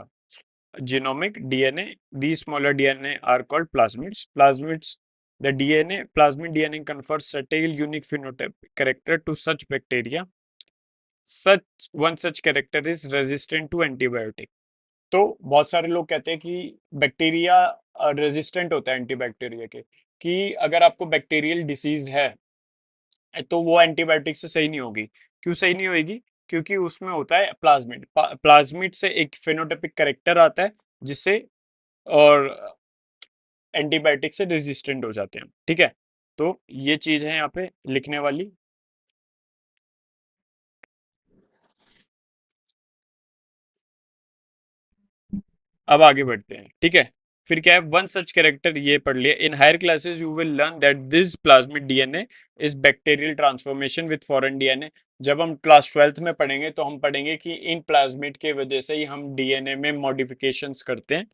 genomic DNA. These smaller DNA are called plasmids. Plasmids, the DNA, plasmid DNA confers subtle unique phenotype character to such bacteria. Such one such character is resistant to antibiotic. तो बहुत सारे लोग कहते हैं कि bacteria resistant होता है antibacteria के, कि अगर आपको बैक्टीरियल डिसीज है तो वो एंटीबायोटिक से सही नहीं होगी। क्यों सही नहीं होगी? क्योंकि उसमें होता है प्लाज्मिड। प्लाज्मिड से एक फेनोटाइपिक कैरेक्टर आता है जिससे और एंटीबायोटिक से रेजिस्टेंट हो जाते हैं। ठीक है, तो ये चीज है यहाँ पे लिखने वाली। अब आगे बढ़ते हैं। ठीक है, फिर क्या है? वन सच कैरेक्टर ये पढ़ लिया। In higher classes you will learn that this plasmid DNA is bacterial transformation with foreign DNA. जब हम क्लास 12th में पढ़ेंगे तो हम पढ़ेंगे कि इन प्लाज्मिड के वजह से ही हम डीएनए में मॉडिफिकेशंस करते हैं।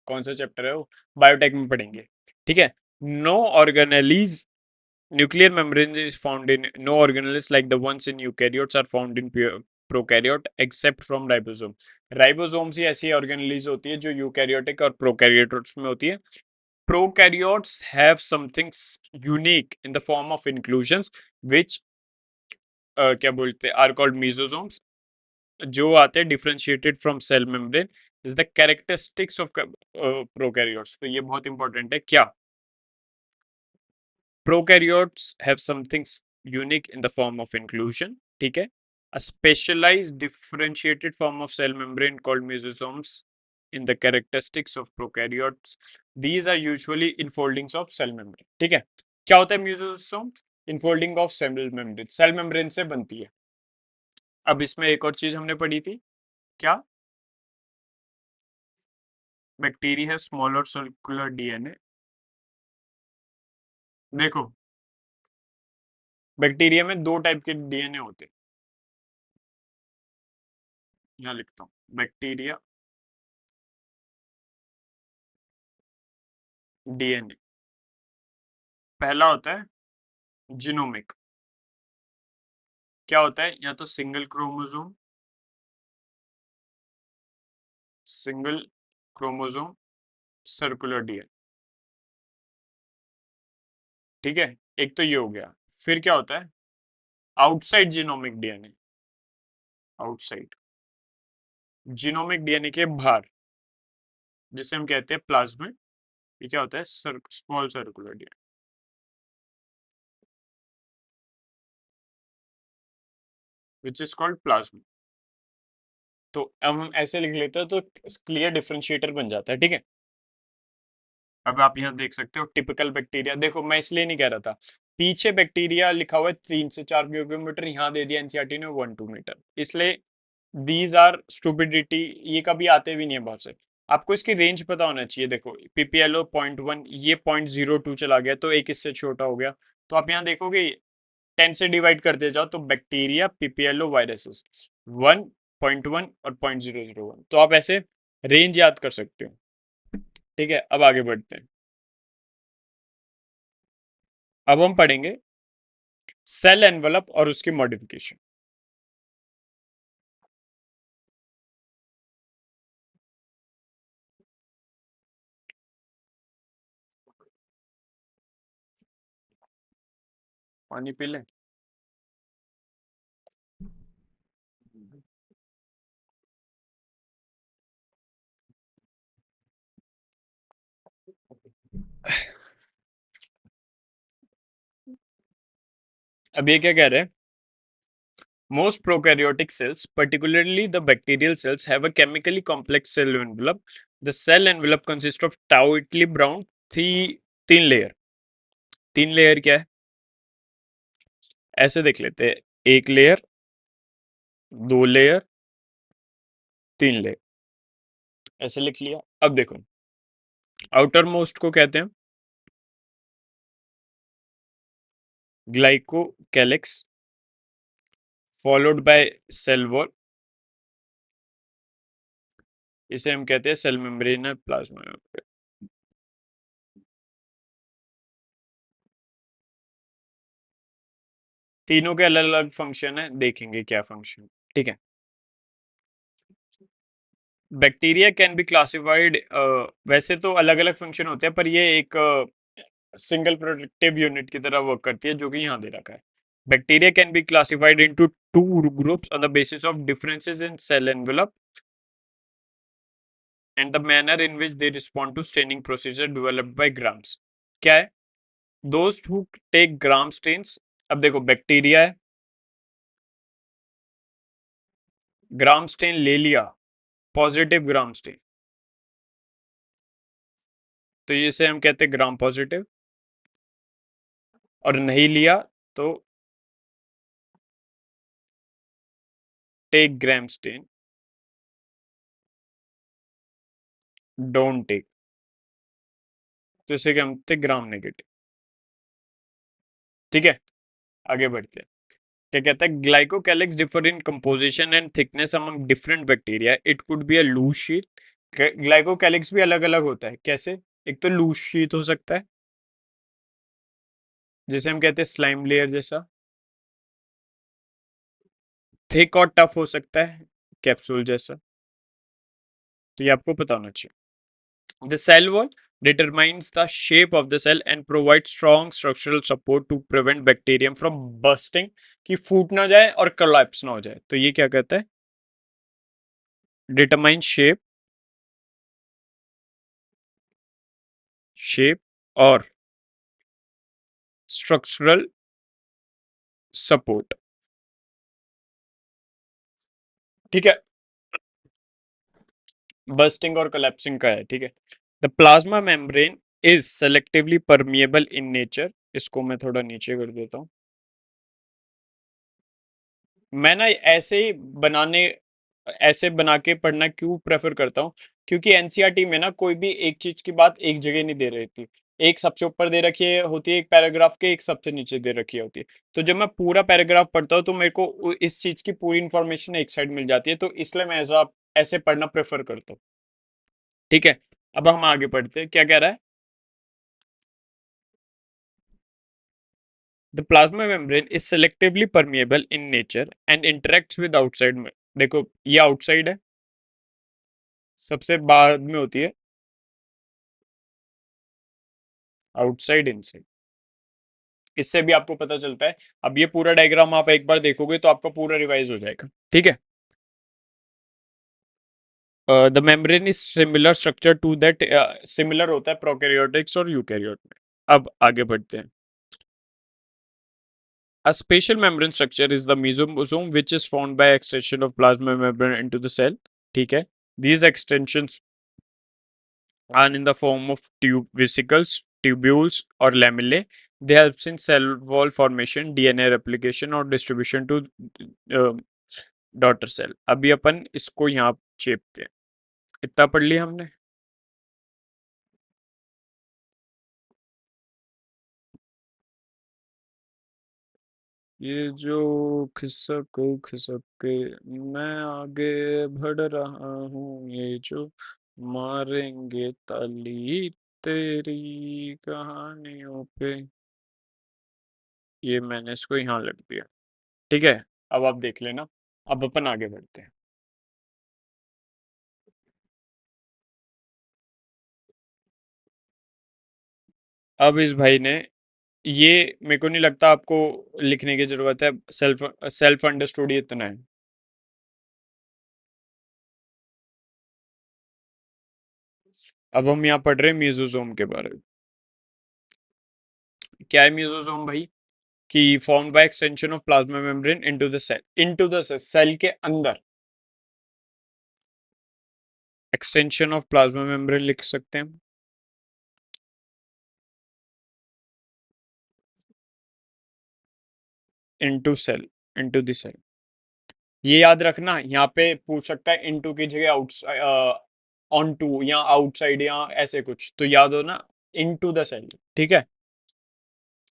कौन सा चैप्टर है वो? बायोटेक में पढ़ेंगे। ठीक है। No organelles nuclear membrane is found in no organelles like the ones in eukaryotes are found in prokaryote except from ribosome. Ribosomes ही ऐसी ऑर्गेनेलीज होती है जो यूकैरियोटिक और प्रोकैरियोट्स में होती है। Prokaryotes have something unique in the form of inclusions which क्या बोलते हैं आर कॉल्ड मेसोसोम्स, जो आते हैं differentiated from cell membrane is the characteristics of prokaryotes. तो ये बहुत इंपॉर्टेंट है। क्या? Prokaryotes have something unique in the form of inclusion. ठीक है, a specialized differentiated form of cell membrane called mesosomes in the characteristics of prokaryotes. These are usually infoldings of cell membrane. ठीक है, क्या होता है mesosomes? Infolding of cell membrane, cell membrane से बनती है। अब इसमें एक और चीज हमने पढ़ी थी, क्या? बैक्टीरिया है स्मॉलर सर्कुलर डीएनए। देखो, बैक्टीरिया में दो टाइप के डीएनए होते हैं, यहाँ लिखता हूँ। Bacteria DNA. पहला होता है जीनोमिक। क्या होता है? या तो single chromosome, single chromosome circular DNA. ठीक है, एक तो ये हो गया। फिर क्या होता है? Outside genomic DNA. Outside genomic DNA के बाहर, जिसे हम कहते हैं प्लाज्मिड। ये क्या होता है? Small circular DNA, which is called plasmid. तो अब हम ऐसे लिख लेते हैं तो क्लियर डिफरेंशिएटर बन जाता है। ठीक है, अब आप यहाँ देख सकते हो टिपिकल बैक्टीरिया। देखो, मैं इसलिए नहीं कह रहा था, पीछे बैक्टीरिया लिखा हुआ है 3 से 4 पिकोमीटर, यहाँ दे दिया एनसीईआरटी ने 1-2 मीटर, इसलिए दीज आर स्टूपिडिटी। ये कभी आते भी नहीं है बहुत से। आपको इसकी रेंज पता होना चाहिए। देखो, पीपीएलओ 0.1, ये 0.02 चला गया तो एक इससे छोटा हो गया। तो आप यहाँ देखोगे 10 से डिवाइड करते जाओ तो बैक्टीरिया, पीपीएलओ, वायरसेस 1.1 और 0.001। तो आप ऐसे रेंज याद कर सकते हो। ठीक है, अब आगे बढ़ते हैं। अब हम पढ़ेंगे सेल एनवलप और उसकी मॉडिफिकेशन। पानी पी लें। अब ये क्या कह रहे हैं? Most prokaryotic cells, particularly the bacterial cells, have a chemically complex cell envelope. The cell envelope consists of tightly bound तीन लेयर। तीन लेयर क्या है? ऐसे देख लेते हैं, एक लेयर, दो लेयर, तीन लेयर, ऐसे लिख लिया। अब देखो, आउटर मोस्ट को कहते हैं glycocalyx, followed by cell wall, इसे हम कहते हैं सेल मेम्ब्रेन और प्लाज्मा मेम्ब्रेन। तीनों के अलग अलग फंक्शन है, देखेंगे क्या फंक्शन। ठीक है, बैक्टीरिया कैन बी क्लासिफाइड, वैसे तो अलग अलग फंक्शन होते हैं पर ये एक सिंगल प्रोडक्टिव यूनिट की तरह वर्क करती है, जो कि यहाँ दे रखा है। Bacteria can be classified into two groups on the basis of differences in cell envelope and the manner in which they respond to staining procedure developed by Gram's. क्या है? दोस्त हु टेक ग्राम स्टेन्स। अब देखो, bacteria है, ग्राम stand ले लिया, positive gram stand, तो इसे हम कहते हैं ग्राम पॉजिटिव। और नहीं लिया तो take Gram stain, don't take, तो इसे क्या कहते हैं? Gram negative. ठीक है, आगे बढ़ते हैं। क्या कहता है? Glycocalyx differ in composition and thickness among different bacteria. It could be a loose sheet. Glycocalyx भी अलग अलग होता है। कैसे? एक तो लूज शीट हो सकता है, जिसे हम कहते हैं स्लाइम लेयर जैसा। थिक और टफ हो सकता है, कैप्सूल जैसा। तो ये आपको पता होना चाहिए। The cell wall determines the shape of the cell and provides strong structural support to prevent bacterium from bursting, कि फूट ना जाए और कोलैप्स ना हो जाए। तो ये क्या कहता है? डिटरमाइन शेप और स्ट्रक्चरल सपोर्ट। ठीक है, बर्स्टिंग और कोलैप्सिंग का है। ठीक है, the plasma membrane is selectively permeable in nature. इसको मैं थोड़ा नीचे कर देता हूँ। मैं ना ऐसे बना के पढ़ना क्यों प्रेफर करता हूँ? क्योंकि एनसीईआरटी में ना कोई भी एक चीज की बात एक जगह नहीं दे रही थी। एक सबसे ऊपर दे रखी है होती है एक पैराग्राफ के, एक सबसे नीचे दे रखी होती है। तो जब मैं पूरा पैराग्राफ पढ़ता हूँ तो मेरे को इस चीज की पूरी इंफॉर्मेशन एक साइड मिल जाती है, तो इसलिए मैं ऐसा ऐसे पढ़ना प्रेफर करता हूँ। ठीक है, अब हम आगे पढ़ते हैं। क्या कह रहा है? The plasma membrane is selectively permeable in nature and interacts with outside में। देखो ये आउटसाइड है, सबसे बाद में होती है आउटसाइड इनसाइड। इससे भी आपको पता चलता है। अब ये पूरा डायग्राम आप एक बार देखोगे तो आपका पूरा रिवाइज हो जाएगा, ठीक है। The membrane is similar structure to that, similar होता है प्रोकैरियोटिक्स और यूकैरियोट में। अब आगे बढ़ते हैं। A spatial membrane structure is the mesosome which is formed by extension of plasma membrane into the cell, ठीक है। These extensions are in the form of tube vesicles, tubules or lamellae. They help in cell wall formation, DNA replication और distribution to daughter cell. अभी अपन इसको यहाँ चेपते हैं। इतना पढ़ लिया हमने। ये जो खिसक खिसक के मैं आगे बढ़ रहा हूँ, ये जो मारेंगे ताली तेरी कहानियों पे। ये मैंने इसको यहाँ लग दिया, ठीक है। अब आप देख लेना। अब अपन आगे बढ़ते हैं। अब इस भाई ने, ये मेरे को नहीं लगता आपको लिखने की जरूरत है, सेल्फ सेल्फ अंडरस्टूड ही इतना है। अब हम यहाँ पढ़ रहे हैं म्यूजोसोम के बारे में। क्या है म्यूजोसोम भाई? कि formed by extension of plasma membrane into the cell के अंदर। एक्सटेंशन ऑफ प्लाज्मा मेम्ब्रेन लिख सकते हैं into cell, into the cell. ये याद रखना, यहाँ पे पूछ सकता है इनटू की जगह आउट, ऑन टू या आउटसाइड या ऐसे कुछ, तो याद हो ना, इनटू द सेल, ठीक है।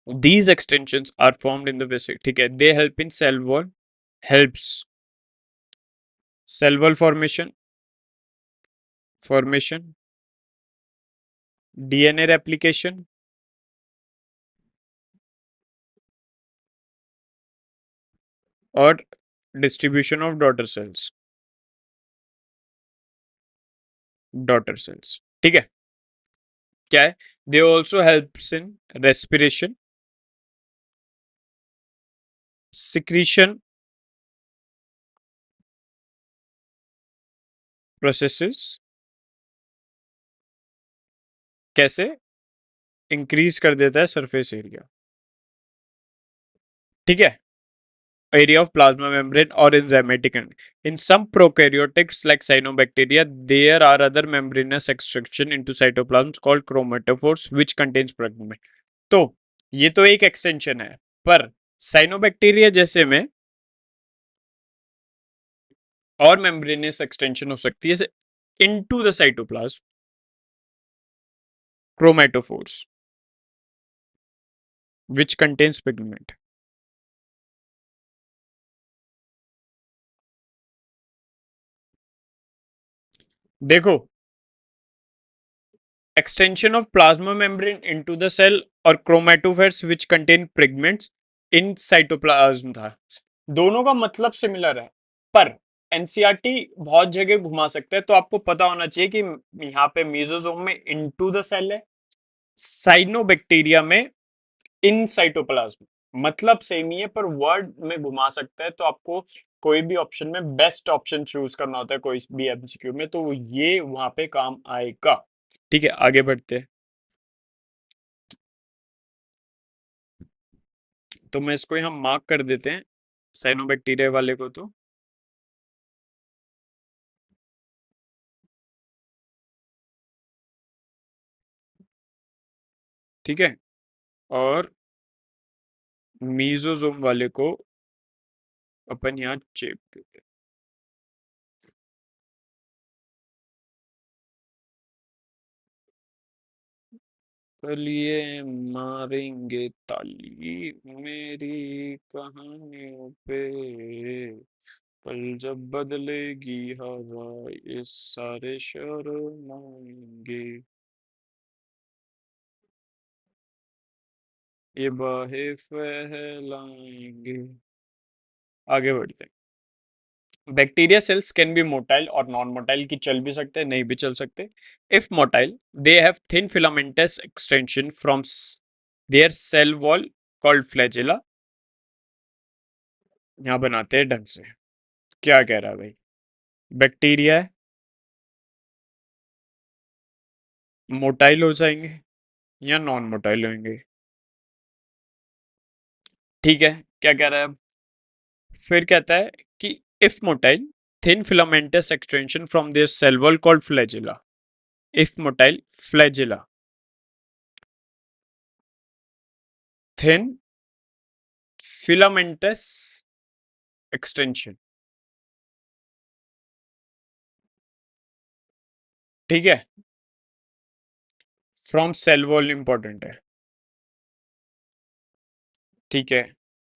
These extensions are formed in the vesicle, ठीक है। They help in cell wall, helps cell wall formation, DNA replication और distribution of daughter cells, ठीक है। क्या है? They also helps in respiration, secretion processes। कैसे? इंक्रीज कर देता है सरफेस एरिया, ठीक है। Area of plasma membrane or enzymatic end. In some prokaryotes like cyanobacteria, there are other membranous extraction into cytoplasms called chromatophores which contains fragment. तो ये तो एक एक्सटेंशन है, पर साइनोबैक्टीरिया जैसे में और मेम्ब्रेनियस एक्सटेंशन हो सकती है into the cytoplasm, chromatophores which contains pigment. देखो, extension of plasma membrane into the cell और chromatophores which contain pigments in cytoplasm था। दोनों का मतलब सिमिलर है, पर एनसीईआरटी बहुत जगह घुमा सकता है, तो आपको पता होना चाहिए कि यहाँ पे मेसोसोम में इनटू द सेल है, साइनोबैक्टीरिया में इन साइटोप्लाज्म। मतलब सेम ही है, पर वर्ड में घुमा सकता है। तो आपको कोई भी ऑप्शन में बेस्ट ऑप्शन चूज करना होता है कोई भी एमसीक्यू में, तो ये वहां पे काम आएगा, ठीक है। आगे बढ़ते हैं। तो मैं इसको यहाँ मार्क कर देते हैं साइनोबैक्टीरिया वाले को, तो ठीक है। और मीजोजोम वाले को अपन यहाँ चेप देते हैं। चलिए मारेंगे ताली मेरी कहानियों पे, पल जब बदलेगी हवा ये सारे शर्माएंगे। ये बाहें फैलाएंगे। आगे बढ़ते हैं। Bacteria cells can be motile और नॉन मोटाइल, की चल भी सकते हैं नहीं भी चल सकते। If motile, they have thin filamentous extension from their cell wall called flagella. यहाँ बनाते हैं ढंग से। क्या कह रहा है भाई? बैक्टीरिया है, मोटाइल हो जाएंगे या नॉन मोटाइल होंगे। ठीक है, क्या कह रहा है अब? फिर कहता है कि if motile, thin filamentous extension from their cell wall called flagella. If motile, flagella, thin filamentous extension. ठीक है, फ्रॉम सेल वॉल इंपॉर्टेंट है। ठीक है,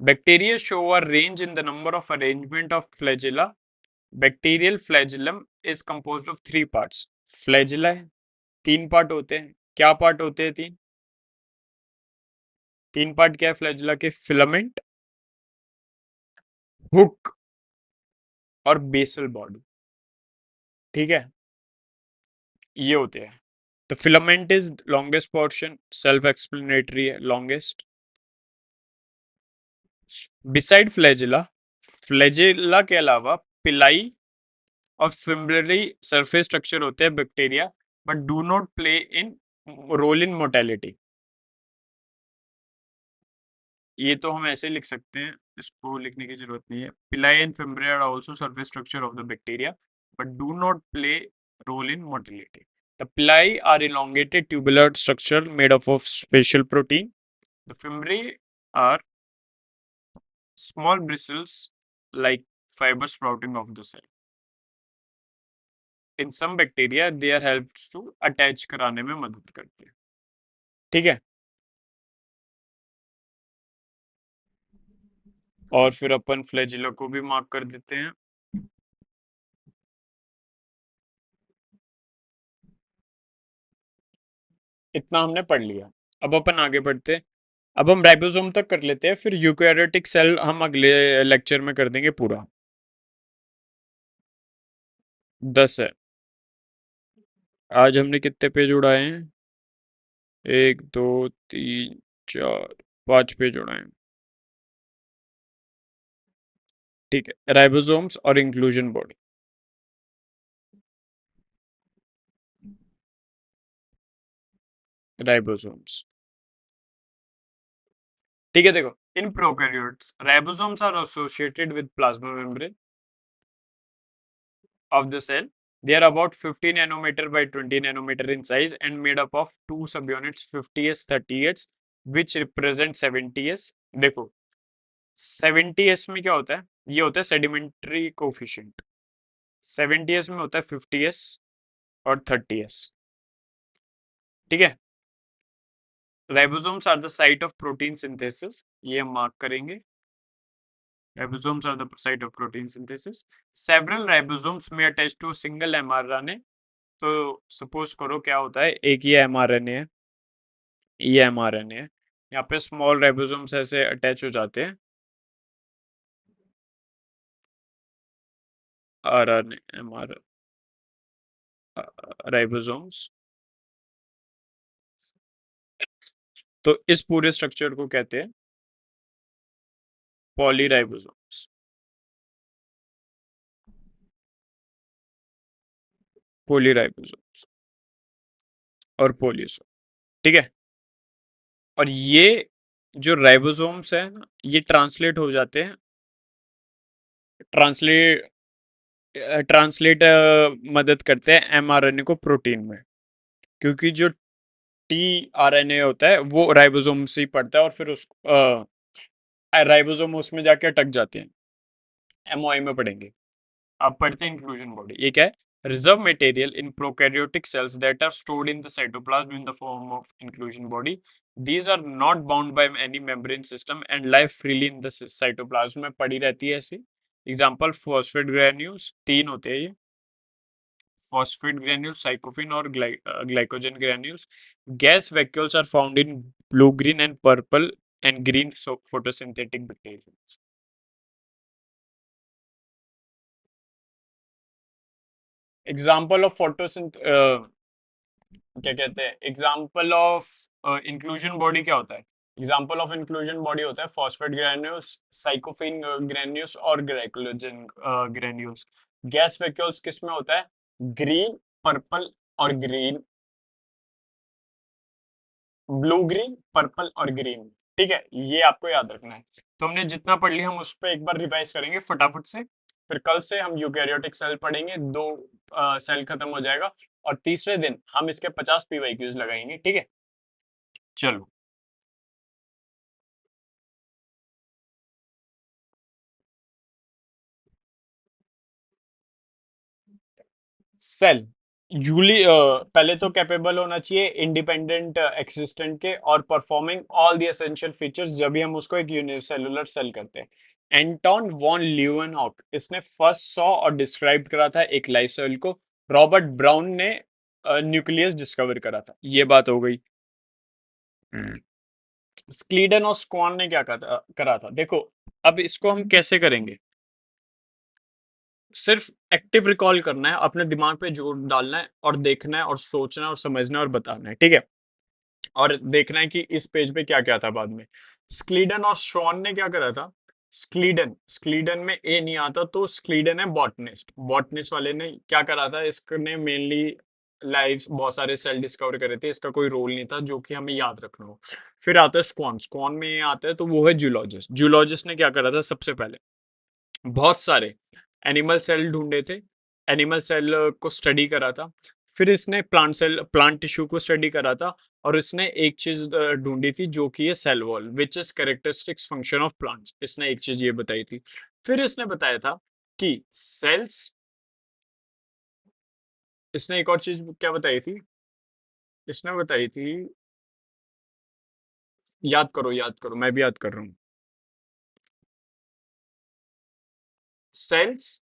bacteria show a range in the number of arrangement of flagella. Bacterial flagellum is composed of three parts. Flagella है, तीन part होते हैं। क्या पार्ट होते हैं तीन? तीन पार्ट क्या है फ्लैजेला के? फिलामेंट, हुक और बेसल बॉडी। ठीक है, ये होते हैं। The filament is longest portion, self explanatory है, लॉन्गेस्ट। बिसाइड फ्लैजेला, फ्लैजेला के अलावा पिलाई और फिम्ब्ररी सरफेस स्ट्रक्चर होते हैं bacteria, but do not play in role in motility. ये तो हम ऐसे लिख सकते हैं, इसको लिखने की जरूरत नहीं है। Pili and fimbriae are also surface structure of the bacteria, but do not play role in motility. The pili are elongated tubular structure made up of special protein. The fimbriae are small bristles like fiber sprouting of the cell. In some bacteria, they are helps to attach कराने में मदद करते हैं। ठीक है, और फिर अपन flagella को भी मार्क कर देते हैं। इतना हमने पढ़ लिया। अब अपन आगे बढ़ते हैं। अब हम राइबोसोम तक कर लेते हैं, फिर यूकैरियोटिक सेल हम अगले लेक्चर में कर देंगे पूरा। 10 है। आज हमने कितने पेज उड़ाए हैं? 1 2 3 4 5 पेज उड़ाए हैं। ठीक है, राइबोसोम्स और इंक्लूजन बॉडी। राइबोसोम्स, ठीक है। देखो, in prokaryotes ribosomes are associated with plasma membrane of the cell. They are about 50 nanometer by 20 nanometer in size and made up of two subunits 50s 30s which represent 70s। देखो, 70s में क्या होता है? ये होता है sedimentary coefficient. 70s में होता है 50s और 30s। ठीक है, ribosomes are the site of protein synthesis, ये हम मार्क करेंगे। Ribosomes are the site of protein synthesis. Several ribosomes may attach to a single mRNA। तो सपोज करो क्या होता है, एक ये mRNA है, ये mRNA है, यहाँ पे स्मॉल राइबोसोम्स ऐसे अटैच हो जाते हैं। RNA mRNA ribosomes. तो इस पूरे स्ट्रक्चर को कहते हैं पॉलीराइबोसोम्स। पॉलीराइबोसोम्स और पोलिसोम। ठीक है, और ये जो राइबोसोम्स है ना, ये ट्रांसलेट हो जाते हैं, ट्रांसलेट ट्रांसलेट मदद करते हैं एमआरएनए को प्रोटीन में, क्योंकि जो टी आरएनए होता है वो राइबोसोम से ही पड़ता है और फिर उस राइबोसोम उसमें जाके अटक जाते हैं। एमओआई में पढ़ेंगे। अब पढ़ते हैं इंक्लूजन बॉडी। ये क्या है? Reserve material in prokaryotic cells that are stored in the cytoplasm in the form of inclusion body. These are not bound by any membrane system and live freely in the cytoplasm में पड़ी रहती है ऐसी। Example phosphate granules, तीन होते हैं ये, phosphate granules, cyclophene or glycogen granules. Gas vacuoles are found in blue, green and purple and green photosynthetic bacteria. Example of फोटोसिंथ क्या कहते हैं, एग्जाम्पल ऑफ इंक्लूजन बॉडी क्या होता है? एग्जाम्पल ऑफ इंक्लूजन बॉडी होता है फॉस्फेट ग्रैन्यूल्स, साइकोफिन ग्रैन्यूल्स और ग्लाइकोजन ग्रैन्यूल्स। गैस वैक्यूल्स किस में होता है? ग्रीन, पर्पल और ग्रीन, ब्लू ग्रीन, पर्पल और ग्रीन। ठीक है, ये आपको याद रखना है। तो हमने जितना पढ़ लिया हम उस पर एक बार रिवाइज करेंगे फटाफट से। फिर कल से हम यूकैरियोटिक सेल पढ़ेंगे, दो सेल खत्म हो जाएगा। और तीसरे दिन हम इसके 50 पीवाईक्यूज लगाएंगे। ठीक है, चलो। सेल यूली पहले तो कैपेबल होना चाहिए इंडिपेंडेंट एक्सिस्टेंट के और performing all the essential features, जब भी हम उसको एक यूनिसेलुलर सेल करते हैं। एंटोन वॉन ल्यूवेनहॉक इसने फर्स्ट सॉ और डिस्क्राइब करा था एक लाइफ सेल को। रॉबर्ट ब्राउन ने न्यूक्लियस डिस्कवर करा था। ये बात हो गई। स्क्लीडन और स्क्वान ने क्या करा था? देखो, अब इसको हम कैसे करेंगे? सिर्फ एक्टिव रिकॉल करना है, अपने दिमाग पे जोर डालना है और देखना है और सोचना है और समझना है और बताना है। ठीक है, और देखना है कि इस पेज पे क्या क्या था बाद में। स्क्लीडन और शॉन ने क्या करा था? स्क्लीडन, स्क्लीडन में ए नहीं आता तो स्क्लीडन है बॉटनिस्ट। बॉटनिस्ट वाले ने क्या करा था? इसने मेनली लाइव बहुत सारे सेल डिस्कवर करे थे, इसका कोई रोल नहीं था जो कि हमें याद रखना हो। फिर आता है स्क्वान, स्क्वान में ये आता है तो वो है जूलॉजिस्ट। जूलॉजिस्ट ने क्या करा था? सबसे पहले बहुत सारे एनिमल सेल ढूंढे थे, एनिमल सेल को स्टडी करा था। फिर इसने प्लांट सेल, प्लांट टिश्यू को स्टडी करा था। और इसने एक चीज ढूंढी थी जो कि है cell wall, which is characteristics function of plants. इसने एक चीज ये बताई थी। फिर इसने बताया था कि सेल्स, इसने एक और चीज क्या बताई थी? इसने बताई थी, याद करो याद करो, मैं भी याद कर रहा हूँ। सेल्स,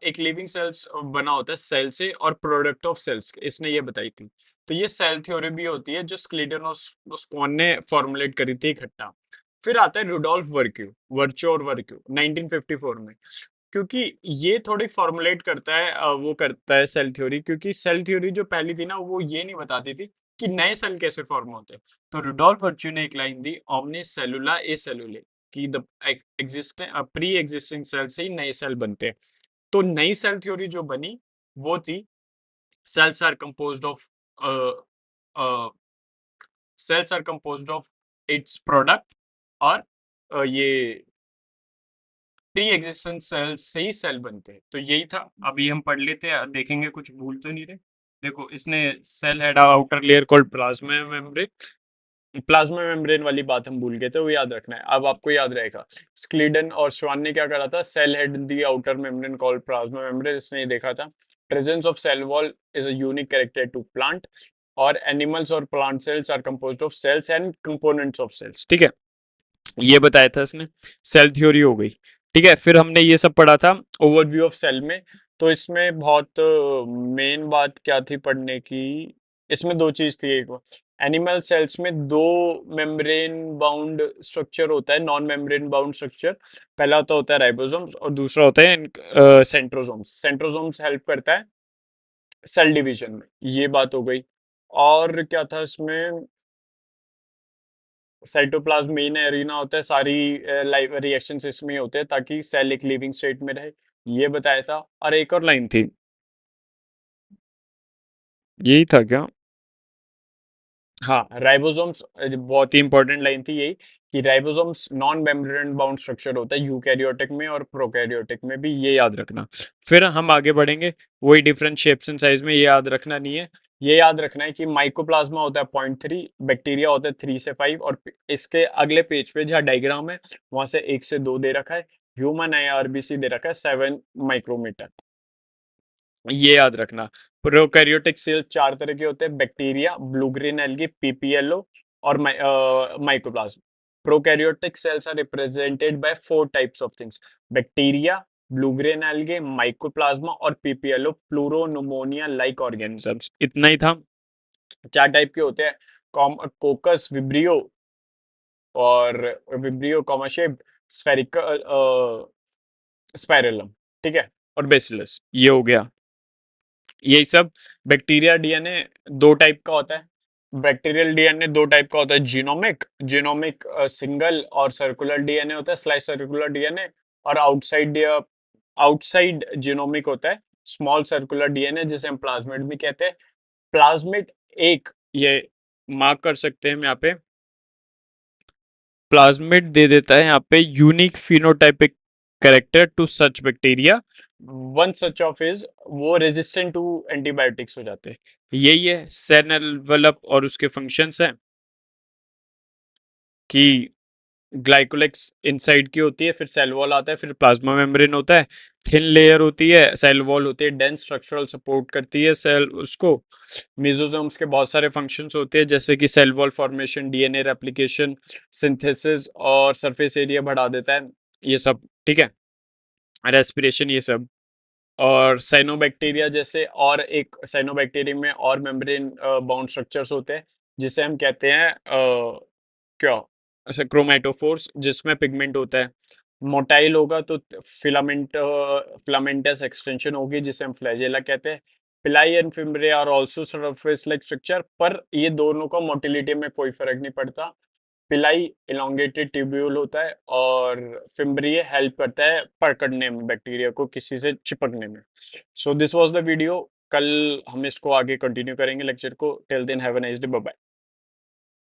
एक लिविंग सेल्स बना होता है सेल से और प्रोडक्ट ऑफ सेल्स, इसने ये बताई थी। तो ये सेल थ्योरी भी होती है जो स्क्लीडन और स्क्वान ने फॉर्मुलेट करी थी इकट्ठा। फिर आता है रुडोल्फ वर्क्यू, वर्चो और वर्क्यू 1954 में। क्योंकि ये थोड़ी फॉर्मुलेट करता है, वो करता है सेल थ्योरी, क्योंकि सेल थ्योरी जो पहली थी ना वो ये नहीं बताती थी कि नए सेल कैसे फॉर्म होते हैं। तो रुडोल्फ वर्च्यू ने एक लाइन दी, ओमनिस सेलुला ए सेलुले, कि the existing pre existing cell से ही नए सेल बनते हैं। तो नई सेल थ्योरी जो बनी वो थी cells are composed of cells are composed of its product, और ये प्री एग्जिस्टेंट सेल से ही सेल बनते हैं। तो यही था। अभी हम पढ़ लेते हैं, देखेंगे कुछ भूल तो नहीं रहे। देखो, इसने cell had outer layer called plasma membrane. Plasma membrane वाली बात हम भूल गए थे, वो याद रखना है। अब आपको याद रहेगा स्क्लीडन और श्वान ने क्या करा था? Cell had the outer membrane called plasma membrane, इसने ये देखा था presence of cell wall is a unique character to plant, और एनिमल्स और plant cells are composed of cells and components of cells. ठीक है, ये बताया था इसने। सेल थ्योरी हो गई। ठीक है, फिर हमने ये सब पढ़ा था ओवरव्यू ऑफ सेल में। तो इसमें बहुत मेन बात क्या थी पढ़ने की? इसमें दो चीज थी। एक, एनिमल सेल्स में दो मेम्ब्रेन बाउंड स्ट्रक्चर होता है, नॉन मेम्ब्रेन बाउंड स्ट्रक्चर। पहला होता है राइबोसोम्स और दूसरा होता है सेंट्रोसोम्स। सेंट्रोसोम्स हेल्प करता है सेल डिवीजन में। ये बात हो गई। और क्या था इसमें? साइटोप्लाज्म मेन एरिना होता है, सारी लाइव रिएक्शंस इसमें होते हैं ताकि सेल एक लिविंग स्टेट में रहे। ये बताया था। और एक और लाइन थी, यही था क्या? हाँ, राइबोसोम्स, बहुत ही इंपॉर्टेंट लाइन थी यही, कि ribosomes non membrane bound structure होता है यूकैरियोटिक में और प्रोकैरियोटिक में भी, ये याद रखना। फिर हम आगे बढ़ेंगे, वही डिफरेंट शेप्स एंड साइज में, ये याद रखना नहीं है। ये याद रखना है कि माइकोप्लाज्मा होता है 0.3, बैक्टीरिया होता है 3 से 5, और इसके अगले पेज पे जहाँ डायग्राम है वहां से 1 से 2 दे रखा है। ह्यूमन IRBC दे रखा है 7 माइक्रोमीटर। ये याद रखना। प्रोकैरियोटिक सेल 4 तरह के होते हैं, bacteria, blue green algae, PPLO और mycoplasm. Prokaryotic cells are represented by 4 types of things, bacteria, blue green algae, mycoplasma और पीपीएलओ, प्लूरोनोमोनिया लाइक ऑर्गेनिजम्स। इतना ही था। 4 टाइप के होते हैं, कोकस विब्रियो, और vibrio comma shaped spherical spirillum, ठीक है, और बेसिलस, ये हो गया। यही सब बैक्टीरिया डीएनए दो टाइप का होता है। बैक्टीरियल डीएनए दो टाइप का होता है, जीनोमिक जीनोमिक सिंगल और सर्कुलर डीएनए होता है, स्लाइस सर्कुलर डीएनए। और आउटसाइड जीनोमिक होता है स्मॉल सर्कुलर डीएनए, जिसे हम प्लाज्मिड भी कहते हैं। प्लाज्मिड एक, ये मार्क कर सकते हैं हम यहाँ पे, प्लाज्मिड दे देता है यहाँ पे unique phenotypic character to such bacteria, one such of is वो रेजिस्टेंट टू एंटीबायोटिक्स हो जाते हैं। यही है सेल एनवेलप और उसके फंक्शंस हैं कि ग्लाइकोलेक्स इनसाइड की होती है, फिर सेल वॉल आता है, फिर प्लाज्मा मेम्ब्रेन होता है, थिन लेयर होती है, सेल वॉल होती है, डेंस स्ट्रक्चरल सपोर्ट करती है सेल उसको। मेसोसोम्स के बहुत सारे फंक्शंस होते हैं, जैसे कि cell wall formation, DNA replication, synthesis और सरफेस एरिया बढ़ा देता है, ये सब, ठीक है, रेस्पिरेशन, ये सब। और साइनोबैक्टीरिया जैसे और एक साइनोबैक्टीरिया में और मेम्ब्रेन बाउंड स्ट्रक्चर्स होते हैं, जिसे हम कहते हैं क्या, ऐसे क्रोमेटोफोर्स, जिसमें पिगमेंट होता है। मोटाइल होगा तो फिलामेंटस एक्सटेंशन होगी, जिसे हम फ्लैजेला कहते हैं। Pili and fimbriae are also surface like structure, पर ये दोनों का मोटिलिटी में कोई फर्क नहीं पड़ता। पिलाई इलोंगेटेड ट्यूब्यूल होता है और फिम्ब्रिए हेल्प करता है पकड़ने में, बैक्टीरिया को किसी से चिपकने में। So this was the video. कल हम इसको आगे कंटिन्यू करेंगे लेक्चर को। Till then have a nice day, bye bye.